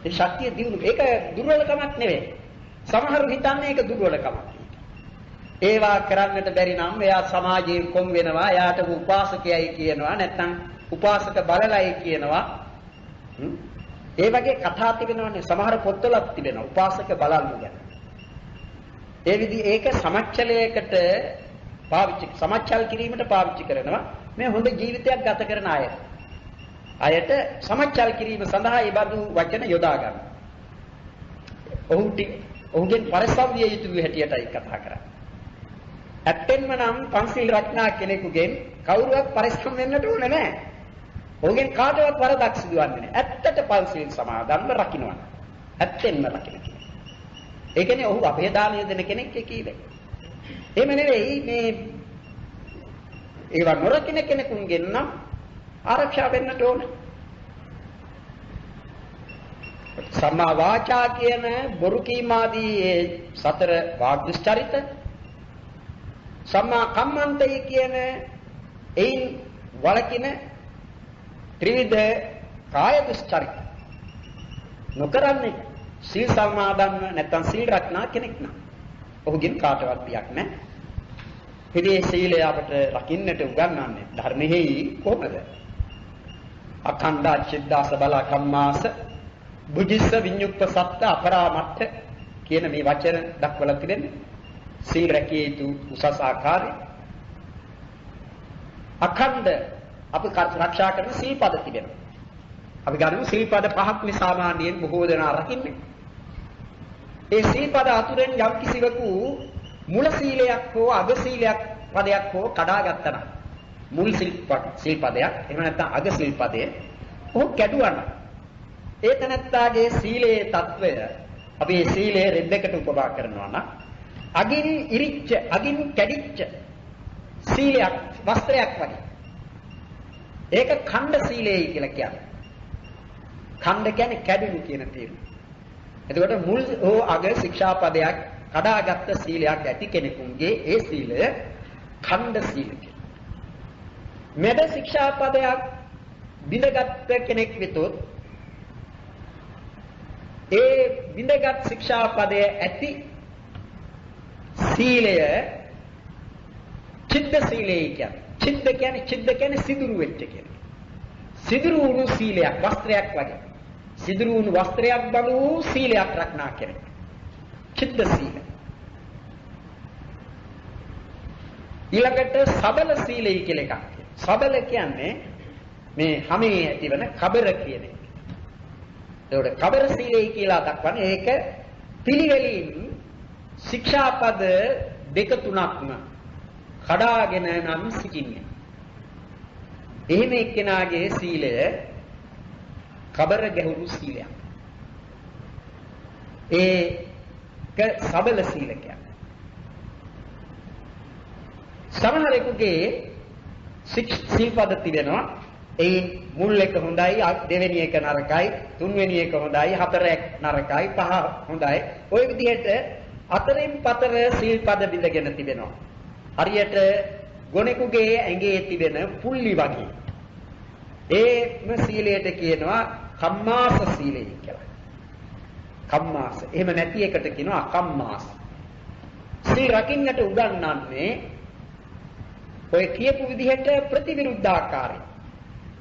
ඒ ශක්තිය දියුණු ඒක දුර්වලකමක් නෙවෙයි. සමහරු හිතන්නේ ඒක දුර්වලකමක්. ඒවා කරන්නට බැරි නම් එයා සමාජයෙන් කොම් වෙනවා. එයාට උපාසකයයි කියනවා. නැත්නම් උපාසක බලලයි කියනවා. ඒ වගේ කතා තිබෙනවනේ සමහර පොත්වලත් තිබෙනවා උපාසක බලල්ලු ගැන. ඒ විදිහ ඒක සමච්චලයකට සමච්චල් කිරීමට පාවිච්චි කරනවා. මේ හොඳ ජීවිතයක් ගත කරන අයට සමච්චල් කිරීම සඳහා ඒ බඳු වචන යොදා ගන්න. ඔහුගෙන් පරිසම්විය යුතු හැටියටයි කතා කරන්නේ. ඇත්තෙන්ම නම් පන්සිල් රත්නා කෙනෙකුගෙන් කවුරුවත් පරිස්සම් වෙන්නට ඕනේ නැහැ. ඔහුගෙන් කාටවත් වරදක් සිදුවන්නේ නැහැ. ඇත්තට පන්සිල් සමාදන්ව රකින්නවා. ඇත්තෙන්ම රකින්න කෙනෙක්. ඒ කියන්නේ ඔහු අපේදානය දෙන කෙනෙක් කීවේ. එහෙම නෙවෙයි මේ ඒවා නොරකින්න කෙනෙකුගෙන් නම් ආරක්ෂා වෙන්නට ඕනේ. සම්මා වාචා කියන බොරු කීම ආදී සතර වාග් දුස්චරිත සම්මා කම්මන්තය කියන එයින් වළකින ත්‍රිවිධ කාය දුස්චරිත නොකරන්නේ සීල් සමාදන්ව නැත්නම් සීල් රැක්නා කෙනෙක් නම් ඔහුගෙන් කාටවත් බියක් නැහැ. ඉතින් සීලය අපට රකින්නට උගන්වන්නේ ධර්මෙහි කොහොමද? අඛණ්ඩ චිද්දාස බල කම්මාස බුද්ධිස්ස විඤ්ඤුක්ත සත්ත අපරාමත්ත කියන මේ වචන දක්වලා තිබෙන්නේ සීල් රැකිය යුතු උසස් ආකාරය. අඛණ්ඩ අපි ආරක්ෂා කරන සීපද තිබෙනවා. අපි ගනිමු සිල්පද පහක් මේ සාමාන්‍යයෙන් බොහෝ දෙනා රකින්නේ. ඒ සිල්පද අතුරෙන් යම් කිසිවෙකු මුල සීලයක් හෝ අග සීලයක් පදයක් හෝ කඩා ගත්තා නම් මුල් සිල්පදයක් එහෙම නැත්නම් අග සිල්පදය ඔහු කැඩුවා නම් ඒ තනත්තාගේ සීලයේ తত্ত্বය අපි මේ සීලය රෙද්දකට උපමා කරනවා නම් අගින් ඉරිච්ච අගින් කැඩිච්ච සීලයක් වස්ත්‍රයක් වගේ. ඒක ඛණ්ඩ සීලයයි කියලා කියන්නේ. ඛණ්ඩ කියන්නේ කැඩුණු කියන තේරුම. එතකොට මුල් හෝ අග ශික්ෂාපදයක් කඩාගත් සීලයක් ඇති කෙනෙකුගේ ඒ සීලය ඛණ්ඩ සීලය. මෙද ශික්ෂාපදයක් බිඳගත් කෙනෙක් විතොත් ඒ බිඳගත් ශික්ෂාපදයේ ඇති සීලය චිත්ත සීලය කියන්නේ. චිත්ත කියන්නේ සිදුරු වෙච්ච කියන්නේ. සිදුරු වුණු සීලයක් වස්ත්‍රයක් වගේ. සිදුරු වුණු වස්ත්‍රයක් බඳු සීලයක් රැක්නා කෙනෙක්. චිත්ත සීලය. ඊළඟට සබල සීලය කියලා එකක්. සබල කියන්නේ මේ හැමේ ඇතිවන කබර කියන එක. ඒකට කබර සීලය කියලා දක්වන්නේ ඒක පිළිවෙලින් ශික්ෂාපද දෙක තුනක්ම කඩාගෙන නම් සිටින්නේ. එහෙම එක්කෙනාගේ සීලය කබර ගැහුණු සීලයක්. ඒක සබල සීල කියන්නේ. සමහරෙකුගේ සීල්පද තිබෙනවා. ඒ මුල් එක හොඳයි, දෙවෙනි එක නරකයි, තුන්වෙනි එක හොඳයි, හතර නරකයි, පහ හොඳයි. ওই විදිහට අතරින් පතර සීල්පද බිඳගෙන තිබෙනවා. හරියට ගොනෙකුගේ ඇඟේ තිබෙන පුල්ලි වගේ. ඒම සීලයට කියනවා කම්මාස සීලය කියලා. කම්මාස. එහෙම නැති එකට කියනවා අකම්මාස. සීල් රකින්නට උගන්වන්නේ ඔය කියපු විදිහට ප්‍රතිවිරුද්ධාකාරයි.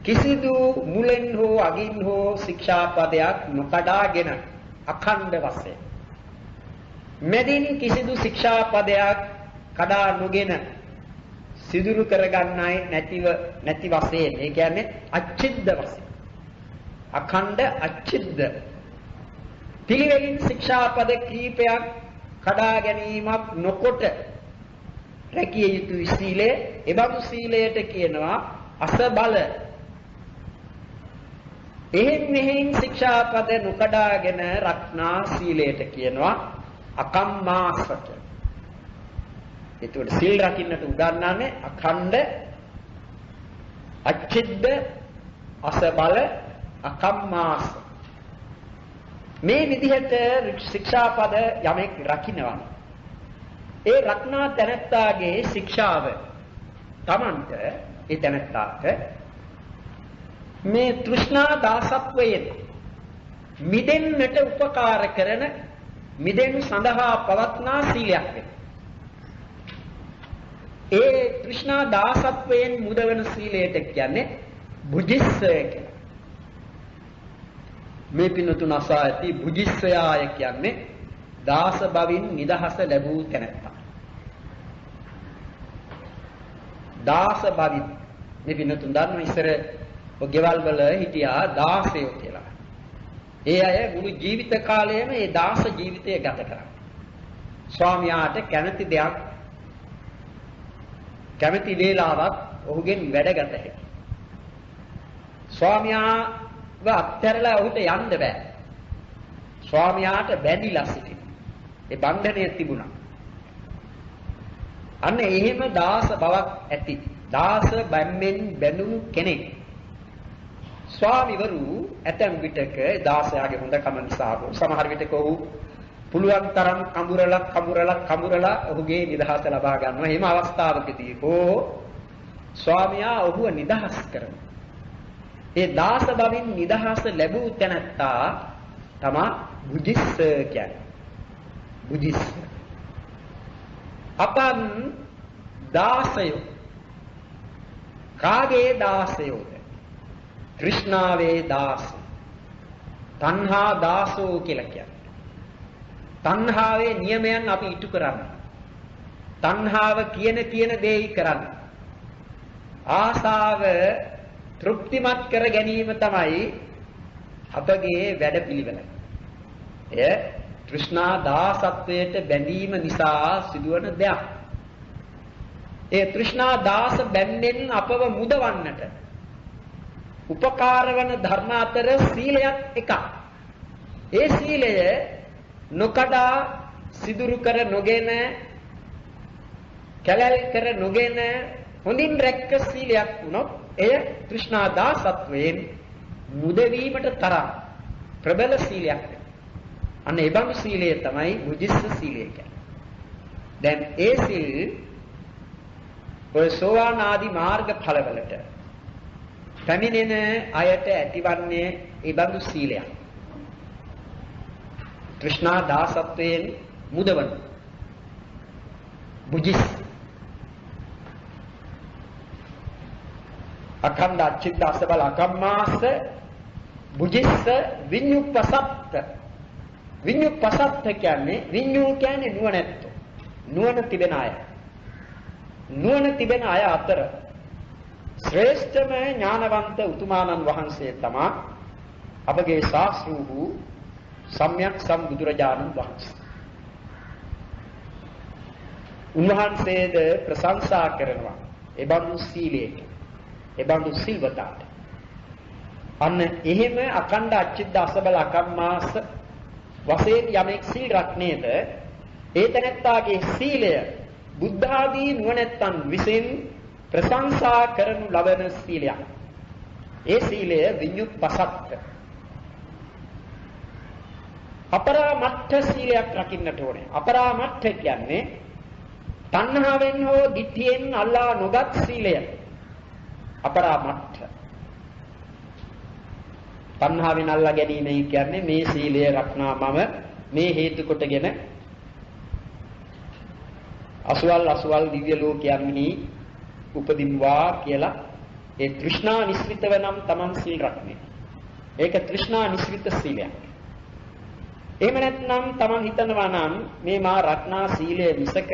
කිසිදු මුලෙන් හෝ අගින් හෝ ශික්ෂාපදයක් නොකඩාගෙන අඛණ්ඩ වශයෙන්. මෙදින කිසිදු ශික්ෂාපදයක් කඩා නොගෙන සිදුරු කරගන්නයි නැති වශයෙන්. ඒ කියන්නේ අච්චිද්ද වශයෙන්. අඛණ්ඩ අච්චිද්ද. පිළිවෙලින් ශික්ෂාපද කීපයක් කඩා ගැනීමක් නොකොට රැකිය යුතු සීලය. එබඳු සීලයට කියනවා අසබල. එහෙන් ශික්ෂාපද නොකඩාගෙන රක්නා සීලයට කියනවා අකම්මාසක. ඒතකොට සීල් රකින්නට උගන්වන්නේ අඛණ්ඩ අච්චිද්ද අසබල අකම්මාස. මේ විදිහට ශික්ෂාපද යමෙක් රකින්නවා. ඒ රක්නා තැනැත්තාගේ ශික්ෂාව තමන්ට ඒ තැනැත්තාට මේ තෘෂ්ණා දාසත්වයෙන් මිදෙන්නට උපකාර කරන මිදෙන්න සඳහා පවත්නා සීලයක් වෙනවා. ඒ තෘෂ්ණා දාසත්වයෙන් මුදවන සීලයට කියන්නේ බුද්ධිස්සය කියලා. මේ පින්නතුන් අසා ඇති බුද්ධිස්සයාය කියන්නේ දාස බවින් නිදහස ලැබූ තැනැත්තා. දාස බවින් මේ පින්නතුන් දන්නා ඉස්සර ඔය ගෙවල් වල හිටියා දාසයෝ කියලා. ඒ අය මුළු ජීවිත කාලයම ඒ දාස ජීවිතය ගත කරා. ස්වාමියාට කැමති දෙයක් කැමති වේලාවක් ඔහුගෙන් වැඩගත හැකියි. ස්වාමියාව අත්හැරලා ඔහුට යන්න බෑ. ස්වාමියාට බැඳිලා සිටින්න. ඒ බන්ධනය තිබුණා. අන්න එහෙම දාස බවක් ඇති. දාස බැම්මෙන් බැඳුණු කෙනෙක්. ස්වාමිවරු ඇතැම් විටක දාසයාගේ හොඳකම නිසා සමහර විටක ඔහු පුළුවන් තරම් කඹරලා ඔහුගේ නිදහස ලබා ගන්නවා. එහෙම අවස්ථාවකදී හෝ ස්වාමියා ඔහුව නිදහස් කරනවා. ඒ දාස බවින් නිදහස ලැබූ තැනැත්තා තමයි බුද්ධිස්ස කියන්නේ. බුද්ධිස්ස. අපන් දාසයෝ කාගේ දාසයෝද? තෘෂ්ණාවේ දාස. තණ්හා දාසෝ කියලා කියන්නේ. තණ්හාවේ නියමයන් අපි ඉටු කරන්න. තණ්හාව කියන දේයි කරන්න. ආසාව තෘප්තිමත් කර ගැනීම තමයි අපගේ වැඩපිළිවෙල. එය තෘෂ්ණා දාසත්වයට බැඳීම නිසා සිදුවන දෙයක්. ඒ තෘෂ්ණා දාස බැඳෙන් අපව මුදවන්නට උපකාර වන ධර්ම අතර සීලයක් එකක්. ඒ සීලය නොකඩා සිදුරු කර නොගෙන කැලල් කර නොගෙන හොඳින් රැක්ක සීලයක් වුණොත් එය තෘෂ්ණා දාසත්වයෙන් මුදවීමට තරම් ප්‍රබල සීලයක්. අන්න ඒ බඳු සීලය තමයි බුද්ධිස්ස සීලය කියන්නේ. දැන් ඒ සීල් ඔය සෝවාන් ආදී මාර්ග ඵලවලට පැමිණෙන අයට ඇතිවන්නේ ඒ බඳු සීලයක්. තෘෂ්ණා දාසත්වයෙන් මුදවන බුද්ධිස්ස අඛණ්ඩ අච්චිත්ත අසබල අකම්මාස බුද්ධිස්ස විඤ්ඤුප්පසත්ත. විඤ්ඤුප්පසත්ත කියන්නේ විඤ්ඤු කියන්නේ නුවණැත්තෝ. නුවණ තිබෙන අය. නුවණ තිබෙන අය අතර ශ්‍රේෂ්ඨම ඥානවන්ත උතුමාණන් වහන්සේ තමයි අපගේ ශාස්ත්‍රු වූ සම්්‍යක් සම්බුදුරජාණන් වහන්සේ. උන්වහන්සේද ප්‍රශංසා කරනවා එබඳු සීලයක, එබඳු සිල්වතාට. අන්න එහෙම අඛණ්ඩ අච්චිත්ත අසබල අකම්මාස වශයෙන් යමෙක් සීල් රැක්නේද ඒ තැනැත්තාගේ සීලය බුද්ධ ආදී නුවණැත්තන් විසින් ප්‍රශංසා කරනු ලබන සීලයක්. ඒ සීලය විඤ්ඤුප්පසත්ත. අපරාමත්ථ සීලයක් රකින්නට ඕනේ. අපරාමත්ථ කියන්නේ තණ්හාවෙන් හෝ ditthියෙන් අල්ලා නොගත් සීලය. අපරාමත්ථ. තණ්හාවෙන් අල්ලා ගැනීමයි කියන්නේ මේ සීලය රක්නා මම මේ හේතු කොටගෙන අසුවල් දිව්‍ය ලෝකයන්හි උපදින්වා කියලා ඒ තෘෂ්ණා නිස්ෘතව නම් Taman සීල් රැකන්නේ. ඒක තෘෂ්ණා නිස්ෘත සීලයක්. එහෙම නැත්නම් Taman හිතනවා නම් මේ මා රක්නා සීලය මිසක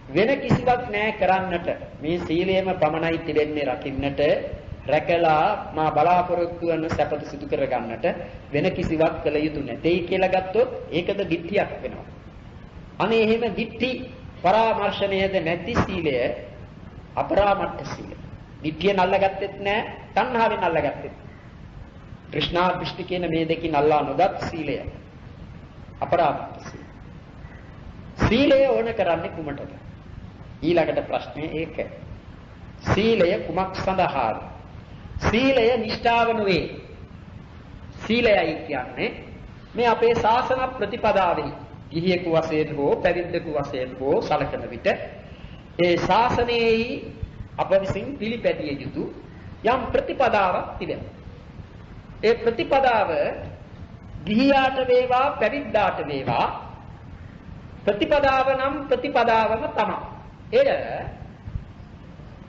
වෙන කිසිවක් නෑ කරන්නට, මේ සීලයම පමණයි තිබෙන්නේ රකින්නට, රැකලා මා බලාපොරොත්තු වන සැපත සිදු කර ගන්නට වෙන කිසිවක් කළ යුතු නැtei කියලා ගත්තොත් ඒකද ditthියක් වෙනවා. අනේ එහෙම ditthි පරාමර්ශණයද නැති සීලය අපරාමත්ථ සීලය. ditthියෙන් අල්ලගත්තෙත් නෑ, තණ්හාවෙන් අල්ලගත්තෙත්. තෘෂ්ණා දෘෂ්ටි කියන මේ දෙකින් අල්ලා නොගත් සීලය අපරාමත්ථ සීලය. සීලය ඕන කරන්නේ කුමටද? ඊළඟට ප්‍රශ්නේ ඒක. සීලය කුමක් සඳහාද? සීලය නිෂ්ඨාව නෙවේ. සීලයයි කියන්නේ මේ අපේ ශාසන ප්‍රතිපදාවෙහි ගිහියෙකු වශයෙන් හෝ පැවිද්දෙකු වශයෙන් හෝ සලකන විට ඒ ශාසනයෙහි අප විසින් පිළිපැදිය යුතු යම් ප්‍රතිපදාවක් තිබෙනවා. ඒ ප්‍රතිපදාව ගිහියාට වේවා පැවිද්දාට වේවා ප්‍රතිපදාව නම් ප්‍රතිපදාවම තමයි. එය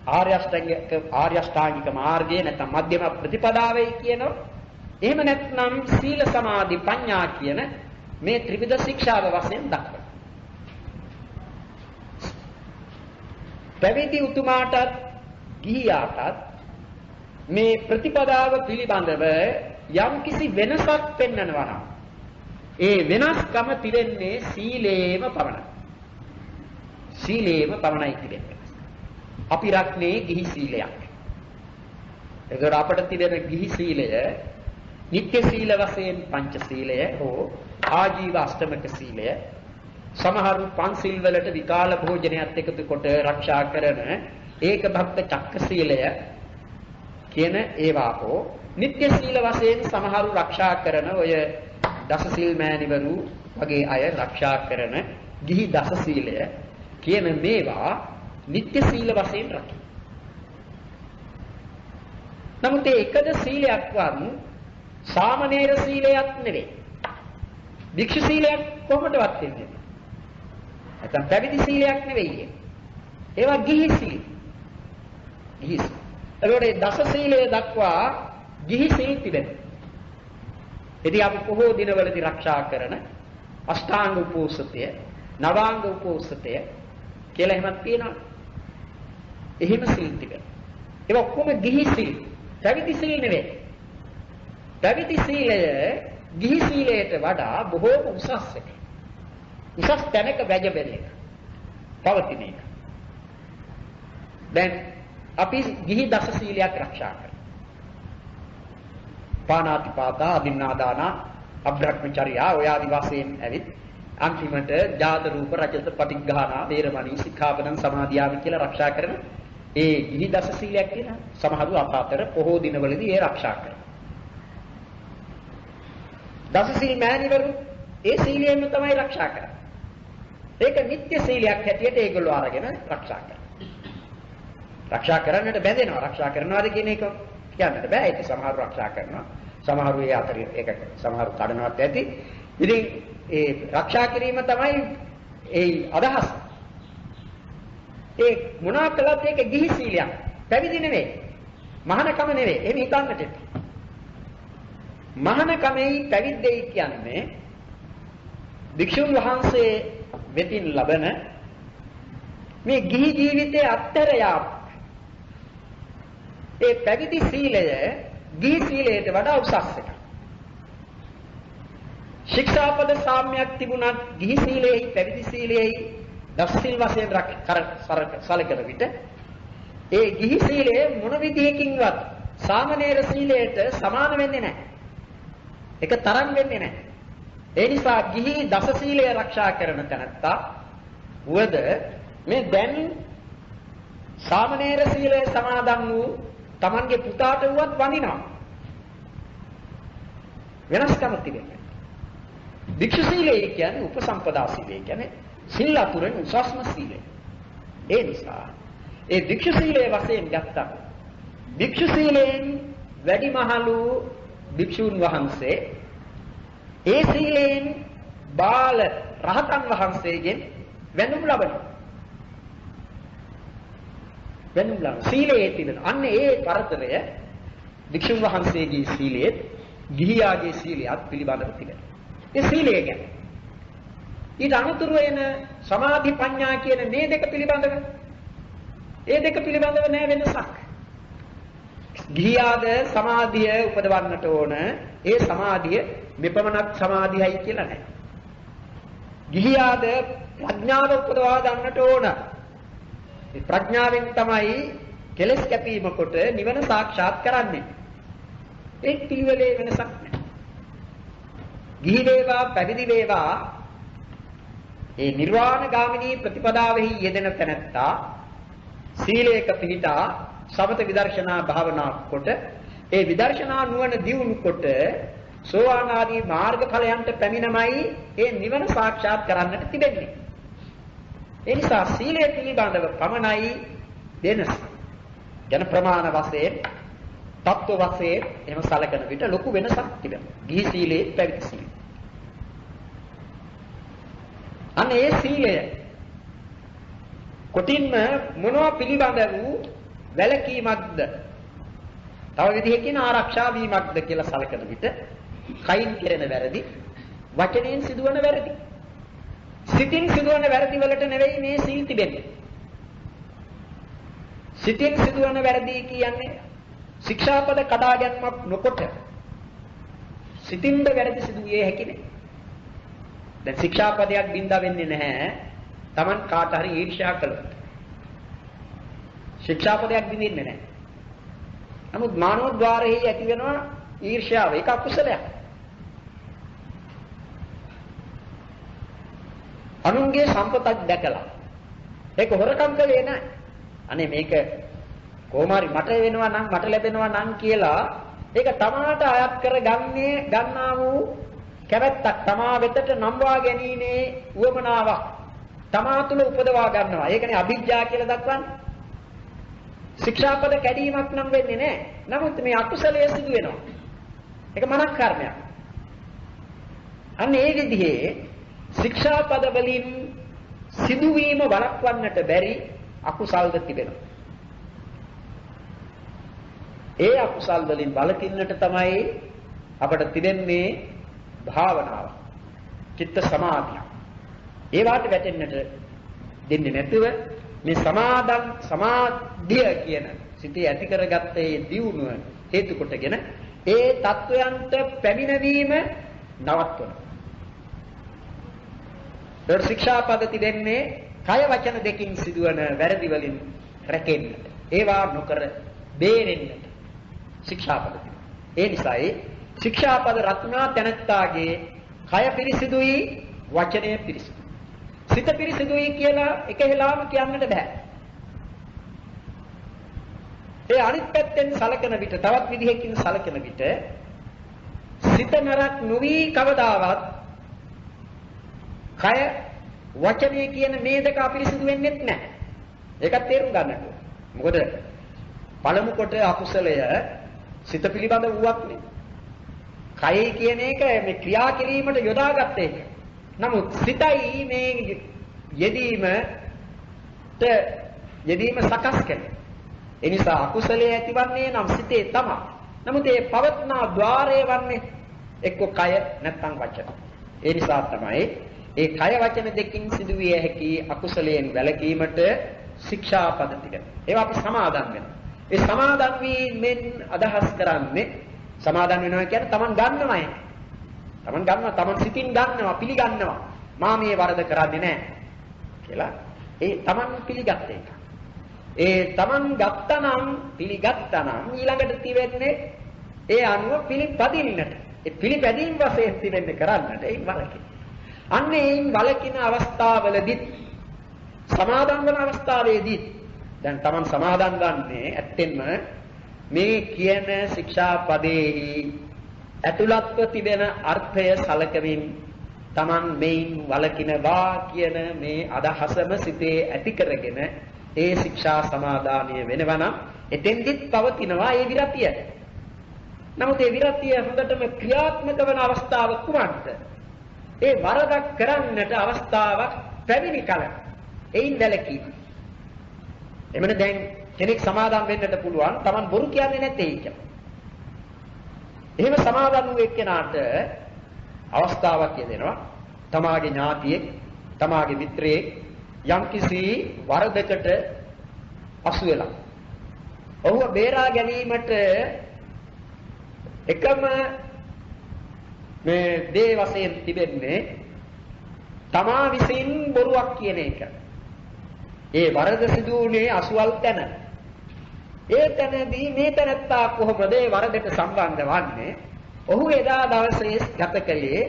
ආර්ය අෂ්ටාංගික මාර්ගය නැත්නම් මධ්‍යම ප්‍රතිපදාවයි කියනවා. එහෙම නැත්නම් සීල සමාධි ප්‍රඥා කියන මේ ත්‍රිවිධ ශික්ෂාව වශයෙන් දක්වනවා. පැවිදි උතුමාටත් ගිහියාටත් මේ ප්‍රතිපදාව පිළිබඳව යම් කිසි වෙනසක් පෙන්වනවා නම් ඒ වෙනස්කම තිබෙන්නේ සීලේම පමණයි. සීලේම පමණයි තිබෙන්නේ. අපි රැක්නේ ගිහි සීලයක්. ඒකර අපට තිබෙන ගිහි සීලය නිත්‍ය සීල වශයෙන් පංච සීලය හෝ ආජීව අෂ්ටමක සීලය, සමහරු පන්සිල් වලට විකාල භෝජනයත් එකතු කොට ආරක්ෂා කරන ඒක භක්ත චක්ක සීලය කියන ඒවා හෝ නිත්‍ය සීල වශයෙන් සමහරු ආරක්ෂා කරන ඔය දස සීල් මෑණිවරු වගේ අය ආරක්ෂා කරන ගිහි දස සීලය කියන මේවා නිත්‍ය සීල වශයෙන් රකින්න. නමුත් ඒ එකද සීලයක්වත් සාමණේර සීලයක් නෙවෙයි. භික්ෂු සීලයක් කොහොමදවත් වෙන්නේ? නැත්නම් පැවිදි සීලයක් නෙවෙයි. ඒවා ගිහි සීල. ගිහි. ඒකෝට දස සීලය දක්වා ගිහි සීල් තිබෙනවා. ඉතින් අපි බොහෝ දිනවලදී ආරක්ෂා කරන අෂ්ටාංග උපෝසතය, නවාංග උපෝසතය කියලා එහෙමත් තියෙනවා. එහෙම සීල් තිබෙනවා. ඒක ඔක්කොම ගිහි සීල්. පැවිදි සීල් නෙවෙයි. පැවිදි සීලය ගිහි සීලයට වඩා බොහෝම උසස් එක. උසස් තැනක වැජබෙන එක. පවතින එක. දැන් අපි ගිහි දස සීලයක් ආරක්ෂා කරනවා. පාණාතිපාතා, අදින්නාදාන, අබ්‍රහ්මචර්යා ඔය ආදි වශයෙන් ඇවිත් අන්තිමට ජාත රූප රජත පටිඝානා වේරමණී සික්ඛාපදං සමාදියාමි කියලා ආරක්ෂා කරන ඒ ගිහි දස සීලයක් කියලා සමහරු අපාතර පොහෝ දිනවලදී ඒ ආරක්ෂා කරනවා. දස සීල් මෑණිවරු ඒ සීලයෙන්ම තමයි ආරක්ෂා කරන්නේ. ඒක නිත්‍ය සීලයක් හැටියට ඒගොල්ලෝ අරගෙන ආරක්ෂා කරනවා. ආරක්ෂා කරන්නට බැඳෙනවා. ආරක්ෂා කරනවාද කියන එක කියන්නට බෑ. ඒක සමහරු ආරක්ෂා කරනවා. සමහරු ඒ අතරේ ඒක සමහරු කඩනවත් ඇති. ඉතින් ඒ ආරක්ෂා කිරීම තමයි ඒ අදහස. ඒ මොනවා කළත් ඒක ගිහි සීලයක්. පැවිදි නෙවෙයි. මහානකම නෙවෙයි. එහෙම හිතන්නට එපා. මහානකමයි පැවිද්දයි කියන්නේ භික්ෂුන් වහන්සේ වෙතින් ලබන මේ ගිහි ජීවිතයේ අත්තර යාම. ඒ පැවිදි සීලය ගිහි සීලයට වඩා උසස් එකක්. ශික්ෂාපද සාම්‍යයක් තිබුණත් ගිහි සීලයයි පැවිදි සීලයයි දස සීල් වශයෙන් සලකන විට ඒ ගිහි සීලය මොන විදිහකින්වත් සාමණේර සීලයට සමාන වෙන්නේ නැහැ. ඒක තරම් වෙන්නේ නැහැ. ඒ නිසා ගිහි දස සීලය ආරක්ෂා කරන තැනත්තා වද මේ දැන් සාමණේර සීලය සමාදන් වූ Tamanගේ පුතාට වුවත් වඳිනවා. වෙනස්කම තිබෙනවා. භික්ෂු සීලය කියන්නේ උපසම්පදා සීලය කියන්නේ සිල් අතුරෙන් උසස්ම සීලය. ඒ නිසා ඒ භික්ෂු සීලය වශයෙන් ගත්තා. භික්ෂු සීලයෙන් වැඩිමහලු භික්ෂුන් වහන්සේ ඒ සීලයෙන් බාල රහතන් වහන්සේගෙන් වැඳුම් ලබනවා. වැඳුම් ලබන සීලයේ තිබෙන අන්න ඒ පරතරය භික්ෂුන් වහන්සේගේ සීලයේ ගිහියාගේ සීලයට පිළිබඳව තිබෙනවා. ඒ සීලය ගැන ඊට අනුතුරු වෙන සමාධි ප්‍රඥා කියන මේ දෙක පිළිබඳව ඒ දෙක පිළිබඳව නෑ වෙනසක්. ගිහියාද සමාධිය උපදවන්නට ඕන. ඒ සමාධිය මෙපමණක් සමාධියයි කියලා නෑ. ගිහියාද ප්‍රඥාව උපදවා ගන්නට ඕන. ඒ ප්‍රඥාවෙන් තමයි කෙලෙස් කැපීම කොට නිවන සාක්ෂාත් කරන්නේ. ඒ පිළිවෙලේ වෙනසක් නෑ. ගිහි වේවා පැවිදි වේවා ඒ නිර්වාණ ගාමිනී ප්‍රතිපදාවෙහි යෙදෙන තැනැත්තා සීලයක පිහිටා සමත විදර්ශනා භාවනා කොට ඒ විදර්ශනා නුවණ දියුණු කොට සෝවාන් ආදී මාර්ගඵලයන්ට පැමිණමයි ඒ නිවන සාක්ෂාත් කරන්නට තිබෙන්නේ. ඒ නිසා සීලය පිළිබඳව පමණයි වෙනස. ජන ප්‍රමාණ වශයෙන්, තත්ත්ව වශයෙන් එහෙම සැලකන විට ලොකු වෙනසක් තිබෙනවා. ගිහි සීලයේ පැවිදි සීලය. අන්න ඒ සීලය කොටින්ම මොනවා පිළිබඳ වූ වැලකීමක්ද? තව විදිහකින් ආරක්ෂා වීමක්ද කියලා සැලකන විට කයින් කෙරෙන වැරදි, වචනයෙන් සිදුවන වැරදි, සිතින් සිදුවන වැරදි වලට නෙවෙයි මේ සීල් තිබෙන්නේ. සිතින් සිදුවන වැරදි කියන්නේ ශික්ෂාපද කඩා ගැනීමක් නොකොට සිතින්ද වැරදි සිදු විය හැකිනේ. දැන් ශික්ෂාපදයක් බින්දා වෙන්නේ නැහැ. Taman කාට හරි ඊර්ෂ්‍යා කළොත්. ශික්ෂාපදයක් බින්දින්නේ නැහැ. නමුත් මානවද්වාරෙහි ඇති වෙනවා ඊර්ෂ්‍යාව. ඒක අකුසලයක්. අනුන්ගේ සම්පතක් දැකලා ඒක හොරකම් කළේ නැහැ. අනේ මේක කොහොමාරි මට වෙනවා නම් මට ලැබෙනවා නම් කියලා ඒක තමාට අයත් ගන්නා වූ කැමැත්තක් තමා වෙතට නම්වා ගැනීමේ උවමනාවක් තමා තුළ උපදවා ගන්නවා. ඒකනේ අභිජ්ජා කියලා දක්වන්නේ. ශික්ෂාපද කැඩීමක් නම් වෙන්නේ නැහැ. නමුත් මේ අකුසලයේ සිදු වෙනවා. ඒක මනක් කර්මයක්. අන්න ඒ විදිහේ ශික්ෂාපද වලින් සිදුවීම වළක්වන්නට බැරි අකුසල්ද තිබෙනවා. ඒ අකුසල් වලින් වළකින්නට තමයි අපට තිබෙන්නේ භාවනාව. චිත්ත සමාධිය. ඒවට වැටෙන්නට දෙන්නේ නැතුව මේ සමාධිය කියන සිතේ ඇති කරගත්ත ඒ දියුණුව හේතු කොටගෙන ඒ තත්වයන්ට පැමිණවීම නවත්වනවා. ඒ ශික්ෂාපද තිබෙන්නේ කය වචන දෙකින් සිදුවන වැරදි වලින් රැකෙන්නට. ඒවා නොකර බේරෙන්නට ශික්ෂාපද තිබෙනවා. ඒ නිසායි ශික්ෂාපද රත්නා තැනත්තාගේ කය පිරිසිදුයි, වචනය පිරිසිදුයි. සිත පිරිසිදුයි කියලා එක වෙලාවම කියන්නට බෑ. ඒ අනිත් පැත්තෙන් සලකන විට තවත් විදිහකින් සලකන විට සිත නරක් නොවි කවදාවත් කය වචනය කියන මේ දෙක අපිරිසිදු වෙන්නේ නැහැ. ඒකත් තේරුම් ගන්නට ඕන. මොකද පළමු කොට අකුසලය සිත පිළිබඳ වූවක් නේ. කයයි කියන එක මේ ක්‍රියා කිරීමට යොදාගත්ත එක. නමුත් සිතයි මේ යෙදීම සකස් කරන්නේ. ඒ නිසා අකුසලයේ ඇතිවන්නේ නම් සිතේ තමයි. නමුත් ඒ පවත්නා ద్వාරය වන්නේ එක්ක කය නැත්නම් වචන. ඒ නිසා තමයි ඒ කය වචන දෙකින් සිදුවිය හැකි අකුසලයෙන් වැළකීමට ශික්ෂාපද ටික. ඒවා අපි සමාදන් වෙනවා. ඒ සමාදන් වීමෙන් අදහස් කරන්නේ සමාදන් වෙනවා කියන්නේ Taman ගන්නවයි. Taman ගන්නවා, Taman සිතින් ගන්නවා, පිළිගන්නවා. මා මේ වරද කරන්නේ නැහැ කියලා. ඒ Taman පිළිගත්ත එක. ඒ Taman ගත්තනම් පිළිගත්තනම් ඊළඟට තිබෙන්නේ ඒ අනුව පිළිපදින්නට. ඒ පිළිපැදීම් වශයෙන් තිබෙන්නේ කරන්නට ඒ වලකින්. අන්න ඒයින් වලකින අවස්ථාවලදී සමාදන් වන අවස්ථාවේදී දැන් Taman සමාදන් ගන්නේ ඇත්තෙන්ම මේ කියන ශික්ෂාපදයේ ඇතුළත්ව තිබෙන අර්ථය සලකමින් Taman මේන් වලකිනවා කියන මේ අදහසම සිතේ ඇති කරගෙන ඒ ශික්ෂා සමාදානය වෙනවා නම් එතෙන්දිත් පවතිනවා ඒ විරතිය. නමුත් ඒ විරතිය හොඳටම ක්‍රියාත්මක වන අවස්ථාව කුමක්ද? ඒ වරදක් කරන්නට අවස්ථාවක් පැමිණි කල එයින් වැළකීම. එමෙන්න දැන් කෙනෙක් සමාදම් වෙන්නට පුළුවන් Taman බොරු කියන්නේ නැtei කියලා. එහෙම සමාදම් වූ එක්කෙනාට අවස්ථාවක් යෙදෙනවා. තමාගේ ඥාතියෙක්, තමාගේ මිත්‍රයෙක් යම්කිසි වරදකට අසු වෙලා. ඔහුව බේරා ගැනීමට එකම මේ දේ වශයෙන් තිබෙන්නේ තමා විසින් බොරුවක් කියන එක. ඒ වරද සිදු වුණේ අසුවල් තැන. ඒ තැනදී මේ තැනත්තා කොහොමද ඒ වරදට සම්බන්ධ වන්නේ? ඔහු එදා දවසේ ගත කළේ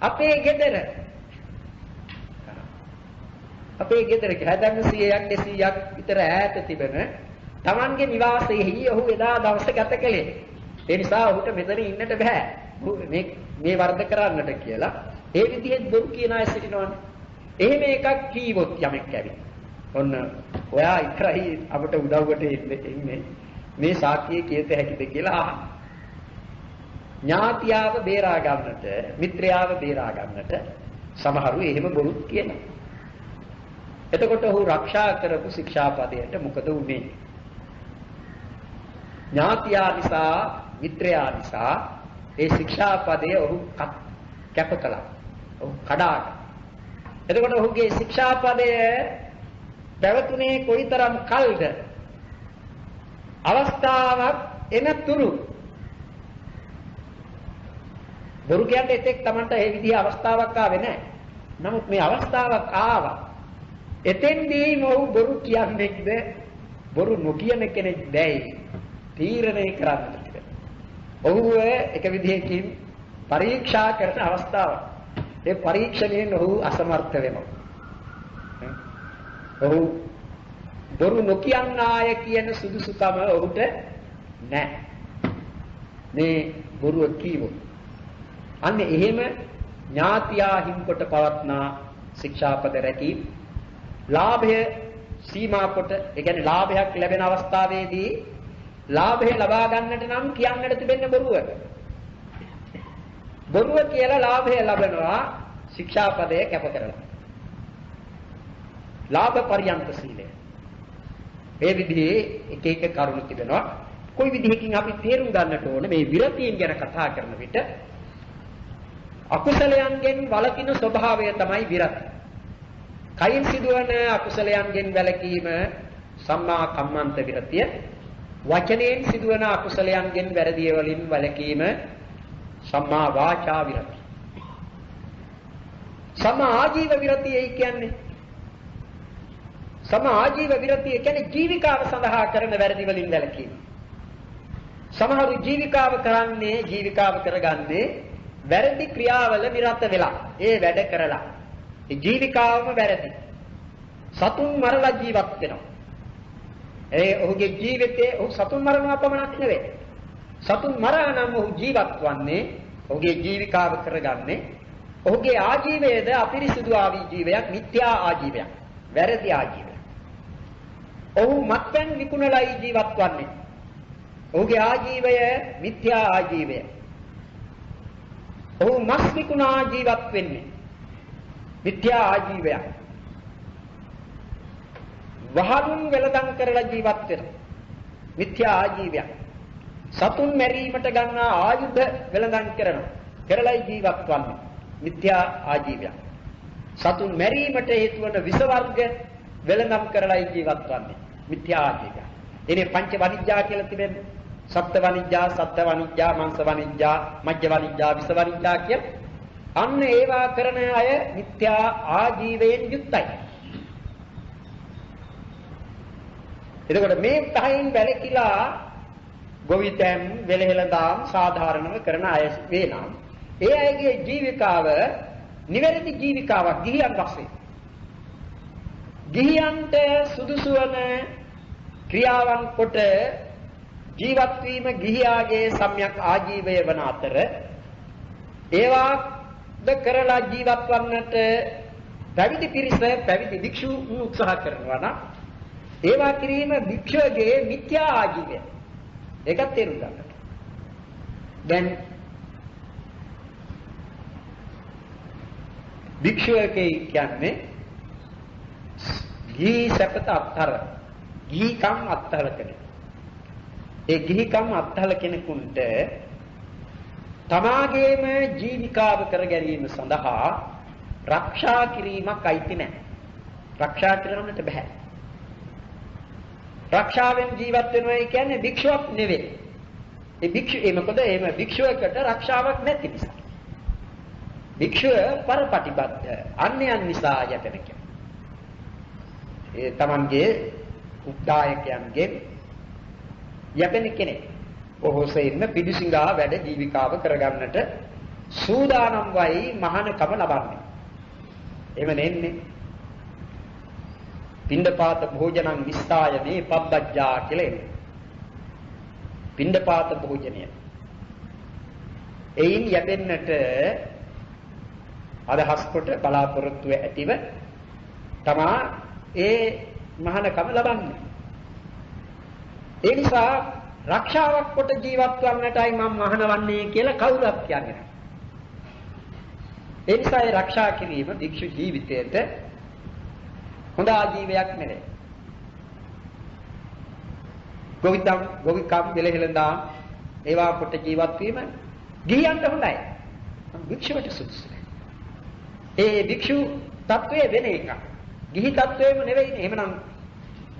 අපේ ගෙදර. අපේ ගෙදර හැදන් 100ක් 200ක් විතර ඈත තිබෙන Tamanගේ නිවාසයේහි ඔහු එදා දවසේ ගත කළේ. ඒ නිසා ඔහුට මෙතන ඉන්නට බෑ. මේ වරද කරන්නට කියලා. ඒ විදිහෙත් බොරු කියන අය සිටිනවනේ. එහෙම එකක් කීවොත් යමෙක් ඇවි. ඔන්න ඔයා ඉතරයි අපට උදව්වට ඉන්නේ. මේ සාක්කිය කියත හැකිද කියලා අහන්න. ඥාතියාව බේරා ගන්නට, මිත්‍රයාව බේරා ගන්නට සමහරු එහෙම බොරුත් කියනවා. එතකොට ඔහු ආරක්ෂා කරපු ශික්ෂාපදයට මොකද වුනේ? ඥාතියා නිසා, මිත්‍රයා නිසා ඒ ශික්ෂාපදය ඔහු කැප කළා. ඔහු කඩාගත්තා. එතකොට ඔහුගේ ශික්ෂාපදය පැවතුනේ කොයිතරම් කල්ද? අවස්ථාවක් එනතුරු බොරු කියන්නේ එතෙක් Tamanට ඒ විදිහ අවස්ථාවක් ආවේ නැහැ. නමුත් මේ අවස්ථාවක් ආවා. එතෙන්දී ඔහු බොරු කියන්නේද බොරු නොකියන කෙනෙක් දැයි තීරණය කරන්නට තිබෙනවා. ඔහු එක විදිහකින් පරීක්ෂා කරන අවස්ථාවක්. ඒ පරීක්ෂණයෙන් ඔහු අසමර්ථ වෙනවා. ඔහු බොරු නොකියන්නාය කියන සුදුසුකම ඔහුට නැහැ. මේ බොරුව කීවොත් අන්න එහෙම ඥාතියා හිම්කොට පවත්නා ශික්ෂාපද රැකී ලාභය සීමා කොට ඒ කියන්නේ ලාභයක් ලැබෙන අවස්ථාවේදී ලාභය ලබා ගන්නට නම් කියන්නට තිබෙන්නේ බොරුව. බොරුව කියලා ලාභය ලබනවා ශික්ෂාපදය කැප කරලා. ලාභ පරියන්ත සීලය. මේ විදිහේ එක එක කරුණු තිබෙනවා. කොයි විදිහකින් අපි තේරුම් ගන්නට ඕනේ මේ විරතියෙන් ගැන කතා කරන විට අකුසලයන්ගෙන් වළකින ස්වභාවය තමයි විරති. කයින් සිදුවන අකුසලයන්ගෙන් වැළකීම සම්මා කම්මන්ත විරතිය. වචනයෙන් සිදුවන අකුසලයන්ගෙන් වැරදි වලින් වැළකීම සම්මා වාචා විරති. සම්මා ආජීව විරතිය කියන්නේ සම්මා ආජීව විරතිය කියන්නේ ජීවිකාව සඳහා කරන වැරදි වලින් වැළකීම. සමහරු ජීවිකාව කරගන්නේ වැරදි ක්‍රියාවල නිරත වෙලා ඒ වැඩ කරලා ඒ ජීවිකාවම වැරදි. සතුන් මරලා ජීවත් වෙනවා. ඔහුගේ ජීවිතේ ඔහු සතුන් මරනවා පමණක් නෙවෙයි. සතුන් මරා නම් ඔහු ජීවත් වන්නේ ඔහුගේ ජීවිකාව කරගන්නේ ඔහුගේ ආජීවයේද අපිරිසිදු ආජීවයක්, මිත්‍යා ආජීවයක්, වැරදි ආජීවයක්. ඔහු මත්පැන් විකුණලයි ජීවත් වන්නේ. ඔහුගේ ආජීවය මිත්‍යා ආජීවය. ඔහු මස් විකුණා ජීවත් වෙන්නේ මිත්‍යා ආජීවයක්. වහලුන් වෙලදම් කරලා ජීවත් වෙන මිත්‍යා ආජීවයක්. සතුන් මැරීමට ගන්නා ආයුධ වෙලදම් කරලා ජීවත් වන්නේ මිත්‍යා ආජීවයක්. සතුන් මැරීමට හේතු වන විස වර්ග වෙලදම් කරලා ජීවත් වන්නේ මිත්‍යා ආජීවයක්. එනේ පංච වනිජ්ජා කියලා තිබෙන්නේ. සප්ත වනිජ්ජා, සත්ත්ව වනිජ්ජා, මාංශ වනිජ්ජා, මජ්ජ වනිජ්ජා, විස වනිජ්ජා කිය. අන්න ඒවා කරන අය මිත්‍යා ආජීවයෙන් යුක්තයි. එතකොට මේ පහෙන් වැළකීලා ගොවිතැන් වෙලහෙළදාම් සාධාරණව කරන අය වේනම් ඒ අයගේ ජීවිකාව නිවැරදි ජීවිකාවක් ගිහියන් වශයෙන්. ගිහියන්ට සුදුසු වන ක්‍රියාවන් කොට ජීවත් වීම ගිහියාගේ සම්‍යක් ආජීවය වන අතර ඒවාද කරලා ජීවත් වන්නට පැවිදි පිරිස පැවිදි භික්ෂු උත්සාහ කරනවා නම් ඒවා කිරීම භික්ෂුවගේ මිත්‍යා ආජීවය. ඒකත් තේරුම් ගන්න. දැන් භික්ෂුවකේ කියන්නේ ගිහි සැපත අත්හර ගිහිකම් අත්හර කෙනෙක්. ඒ ගිහිකම් අත්හල කෙනෙකුට තමාගේම ජීවිකාව කර ගැනීම සඳහා රක්ෂා කිරීමක් අයිති නැහැ. රක්ෂා කරන්නට බෑ. රක්ෂාවෙන් ජීවත් වෙනවා කියන්නේ භික්ෂුවක් නෙවෙයි. මොකද එහෙම භික්ෂුවකට රක්ෂාවක් නැති නිසා. භික්ෂුව පරපටිබද්ධ අන්‍යයන් නිසා යැපෙන කෙනෙක්. ඒ තමන්ගේ උද්දායකයන්ගේ යැපෙන කෙනෙක්. ඔහොසෙන්න පිඩුසිඟා වැඩ ජීවිකාව කරගන්නට සූදානම් වයි මහානකම ලබන්නේ. එහෙම නෙන්නේ. පිණ්ඩපාත භෝජනං විස්ථායනේ පබ්බජ්ජා කියලා එන්නේ. පිණ්ඩපාත භෝජනය. එයින් යැපෙන්නට අදහස් කොට බලාපොරොත්තු ඇතිව තමා ඒ මහානකම ලබන්නේ. ඒ නිසා රක්ෂාවක් කොට ජීවත් වන්නටයි මම මහානවන්නේ කියලා කවුරුත් කියන්නේ නැහැ. ඒ නිසා ඒ රක්ෂා කිරීම භික්ෂු ජීවිතයට හොඳ ආජීවයක් නෙවෙයි. ගොවිකම් වෙලහෙළඳා ඒවා කොට ජීවත් වීම ගිහියන්ට හොඳයි. භික්ෂුවට සුදුසුයි. ඒ භික්ෂු තත්වයේ වෙන එකක්. ගිහි තත්වයේම නෙවෙයි. එහෙමනම්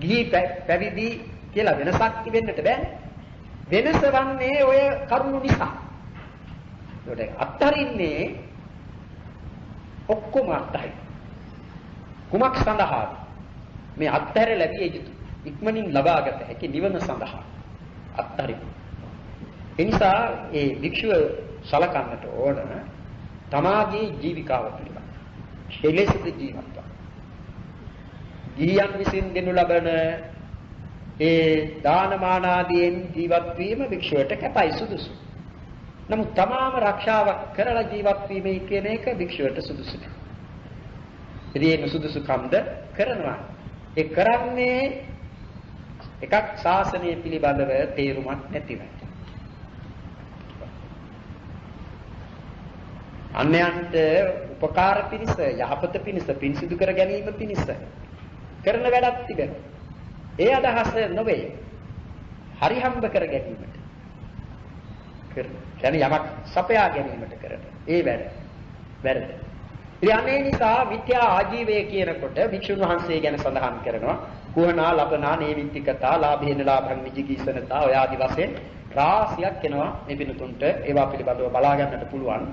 ගිහි පැවිදි කියලා වෙනසක් තිබෙන්නට බෑනේ. වෙනස වන්නේ ඔය කරුණු නිසා. ඒකට අත්තරින්නේ ඔක්කොම අත්තයි. කුමක් සඳහා මේ අත්තර ලැබිය යුතු ඉක්මනින් ලබාගත හැකි නිවන සඳහා අත්තරින්. ඒ නිසා ඒ භික්ෂුව සලකන්නට ඕන තමාගේ ජීවිකාව පිළිබඳ. එලෙසද ජීවත් වන. ගිහියන් විසින් දෙනු ලබන ඒ දානමාන ආදීන් ජීවත් වීම භික්ෂුවට කැපයි සුදුසු. නමුත් තමාම රක්ෂාවක් කරලා ජීවත් වීමයි කියන එක භික්ෂුවට සුදුසු නෑ. ඉතින් මේ සුදුසුකම්ද කරනවා. ඒ කරන්නේ එකක් ශාසනය පිළිබඳව තේරුමක් නැතිව. අන්‍යයන්ට උපකාර පිණිස යහපත පිණිස පින් සිදු කර ගැනීම පිණිස කරන වැඩක් තිබෙනවා. ඒ අදහස නොවේ. හරි හම්බ කර ගැනීමට කරන. කියන්නේ යමක් සපයා ගැනීමට කරන. ඒ වැඩ. වැරදි. ඉතින් අනේ නිසා මිත්‍යා ආජීවය කියනකොට භික්ෂුන් වහන්සේ ගැන සඳහන් කරනවා කුහනා ලබනා නේවිතිකතා ලාභේන ලාභං විජිගීසනතා ඔය ආදි වශයෙන් රාශියක් එනවා මේ පිටුතුන්ට ඒවා පිළිබඳව බලා ගන්නට පුළුවන්.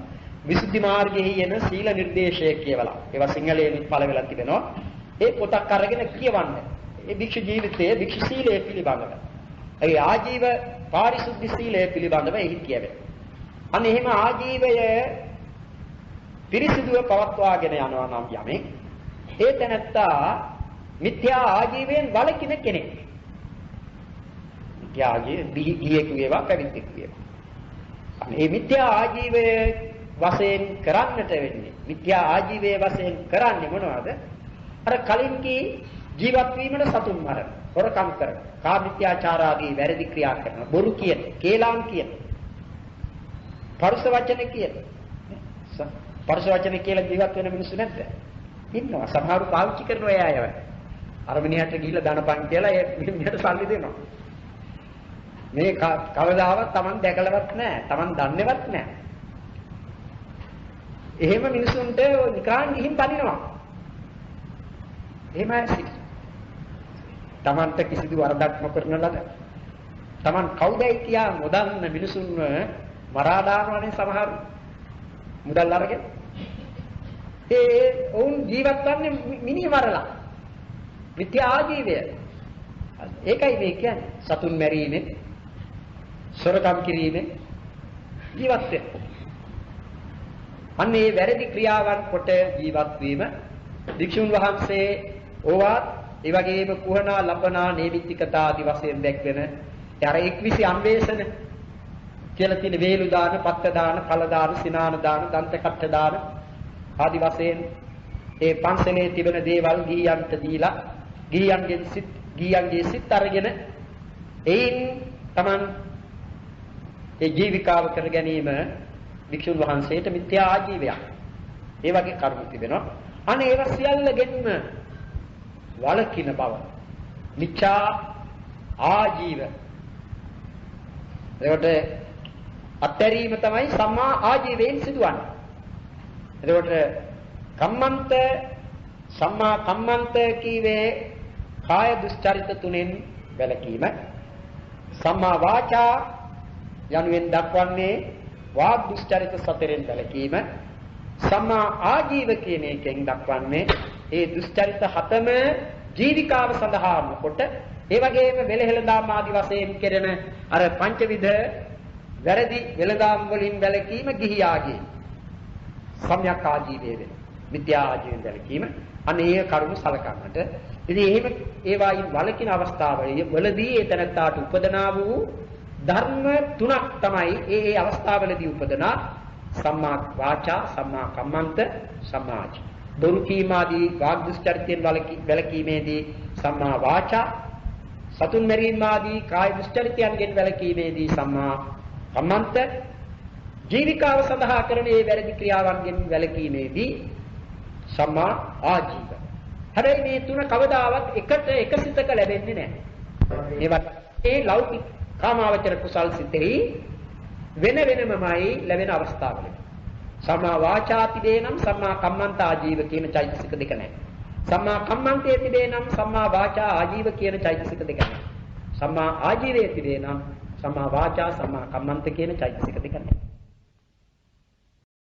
විසුද්ධි මාර්ගයේ යන සීල නිර්දේශය කියවලා ඒවා සිංහලයෙන් පළ වෙලා තිබෙනවා. ඒ පොතක් අරගෙන කියවන්න. ඒ භික්ෂු ජීවිතයේ භික්ෂු සීලය පිළිබඳව. ඒ ආජීව පාරිශුද්ධ සීලය පිළිබඳව එහි කියවෙනවා. අන්න එහෙම ආජීවය පිරිසිදුව පවත්වාගෙන යනවා නම් යමෙක් ඒ තැනත්තා මිත්‍යා ආජීවයෙන් වළකින කෙනෙක්. මිත්‍යා ආජීවය ගිහියෙකු වේවා පැවිද්දෙකු වේවා. මේ මිත්‍යා ආජීවය වශයෙන් කරන්නට වෙන්නේ. මිත්‍යා ආජීවයේ වශයෙන් කරන්නේ මොනවද? අර කලින් කී ජීවත් වීමට සතුන් මරන, හොරකම් කරන, කාමීත්‍යාචාර ආදී වැරදි ක්‍රියා කරන, බොරු කියන, කේලම් කියන, පරුස වචන කියන. පරුස වචන කියලා ජීවත් වෙන මිනිස්සු නැද්ද? ඉන්නවා. සමහරව පාවිච්චි කරන අය අයව. අර මිනිහට ගිහිල්ලා දනපන් කියලා ඒ මිනිහට සල්ලි දෙනවා. මේ කවදාවත් Taman දැකලවත් නැහැ. Taman දන්නේවත් නැහැ. එහෙම මිනිසුන්ට නිකන් ගිහින් පනිනවා. එහෙමයි. Tamanට කිසිදු වරදක් නොකරන ලද Taman කවුදයි කියා නොදන්න මිනිසුන්ව මරා දානවනේ සමහර මුදල් අරගෙන. ඒ වුන් ජීවත් වන්නේ මිනිහ මරලා. මිත්‍යා ආජීවය. ඒකයි මේ කියන්නේ. සතුන් මැරීමේ, සොරකම් කිරීමේ ජීවත් වෙන. අන්න ඒ වැරදි ක්‍රියාවන් කොට ජීවත් වීම භික්ෂුන් වහන්සේ ඕවා ඒ වගේම කුහනා ලබනා නේමිත්තිකතා ආදී වශයෙන් දැක්වෙන අර 21 අන්වේෂණ කියලා තියෙන වේලු දාන, පත්ත දාන, ඵල දාන, සිනාන දාන, දන්ත කට්ට දාන ආදී වශයෙන් ඒ පන්සලේ තිබෙන දේවල් ගිහියන්ට දීලා ගිහියන්ගේ සිත් අරගෙන එයින් Taman ඒ ජීවිකාව කර ගැනීම වික්ෂුන් වහන්සේට මිත්‍යා ආජීවයක්. ඒ වගේ කර්ම තිබෙනවා. අනේ ඒවා සියල්ලගෙන්ම වළකින බව. මිච්ඡා ආජීව. ඒකට අත්හැරීම තමයි සම්මා ආජීවයෙන් සිදුවන්නේ. එතකොට කම්මන්ත සම්මා කම්මන්ත කීවේ කාය දුස්චරිත තුනෙන් වැළකීම. සම්මා වාචා යනුවෙන් දක්වන්නේ වාග් දුස්චරිත සතරෙන් වැළකීම. සම්මා ආජීව කියන එකෙන් දක්වන්නේ ඒ දුස්චරිත හතම ජීවිකාව සඳහාම කොට ඒ වගේම වෙලහෙළදාම් ආදි වශයෙන් කෙරෙන අර පංචවිධ වැරදි වෙළදාම් වලින් වැළකීම ගිහියාගේ සම්‍යක් ආජීවයේ වෙන මිත්‍යා ආජීවයෙන් වැළකීම අනේ කරුණු සලකන්නට. ඉතින් එහෙම ඒවායින් වළකින අවස්ථාවලදී ඒ තැනත්තාට උපදනා වූ ධර්ම තුනක් තමයි ඒ අවස්ථාවලදී උපදනා සම්මා වාචා, සම්මා කම්මන්ත, සම්මා ආජීව. බොරු කීම ආදී වාග් දුස්චරිතයෙන් වැළකීමේදී සම්මා වාචා, සතුන් මැරීම ආදී කාය දුස්චරිතයන්ගෙන් වැළකීමේදී සම්මා කම්මන්ත, ජීවිකාව සඳහා කරන මේ වැරදි ක්‍රියාවන්ගෙන් වැළකීමේදී සම්මා ආජීව. හැබැයි මේ තුන කවදාවත් එකට එකසිතක ලැබෙන්නේ නැහැ. ඒවත් ඒ ලෞකික කාමාවචර කුසල් සිතෙහි වෙන වෙනමයි ලැබෙන අවස්ථාවල. සම්මා වාචා තිබේ නම් සම්මා කම්මන්ත ආජීව කියන චෛතසික දෙක නැහැ. සම්මා කම්මන්තයේ තිබේ නම් සම්මා වාචා ආජීව කියන චෛතසික දෙක නැහැ. සම්මා ආජීවයේ තිබේ නම් සම්මා වාචා සම්මා කම්මන්ත කියන චෛතසික දෙක නැහැ.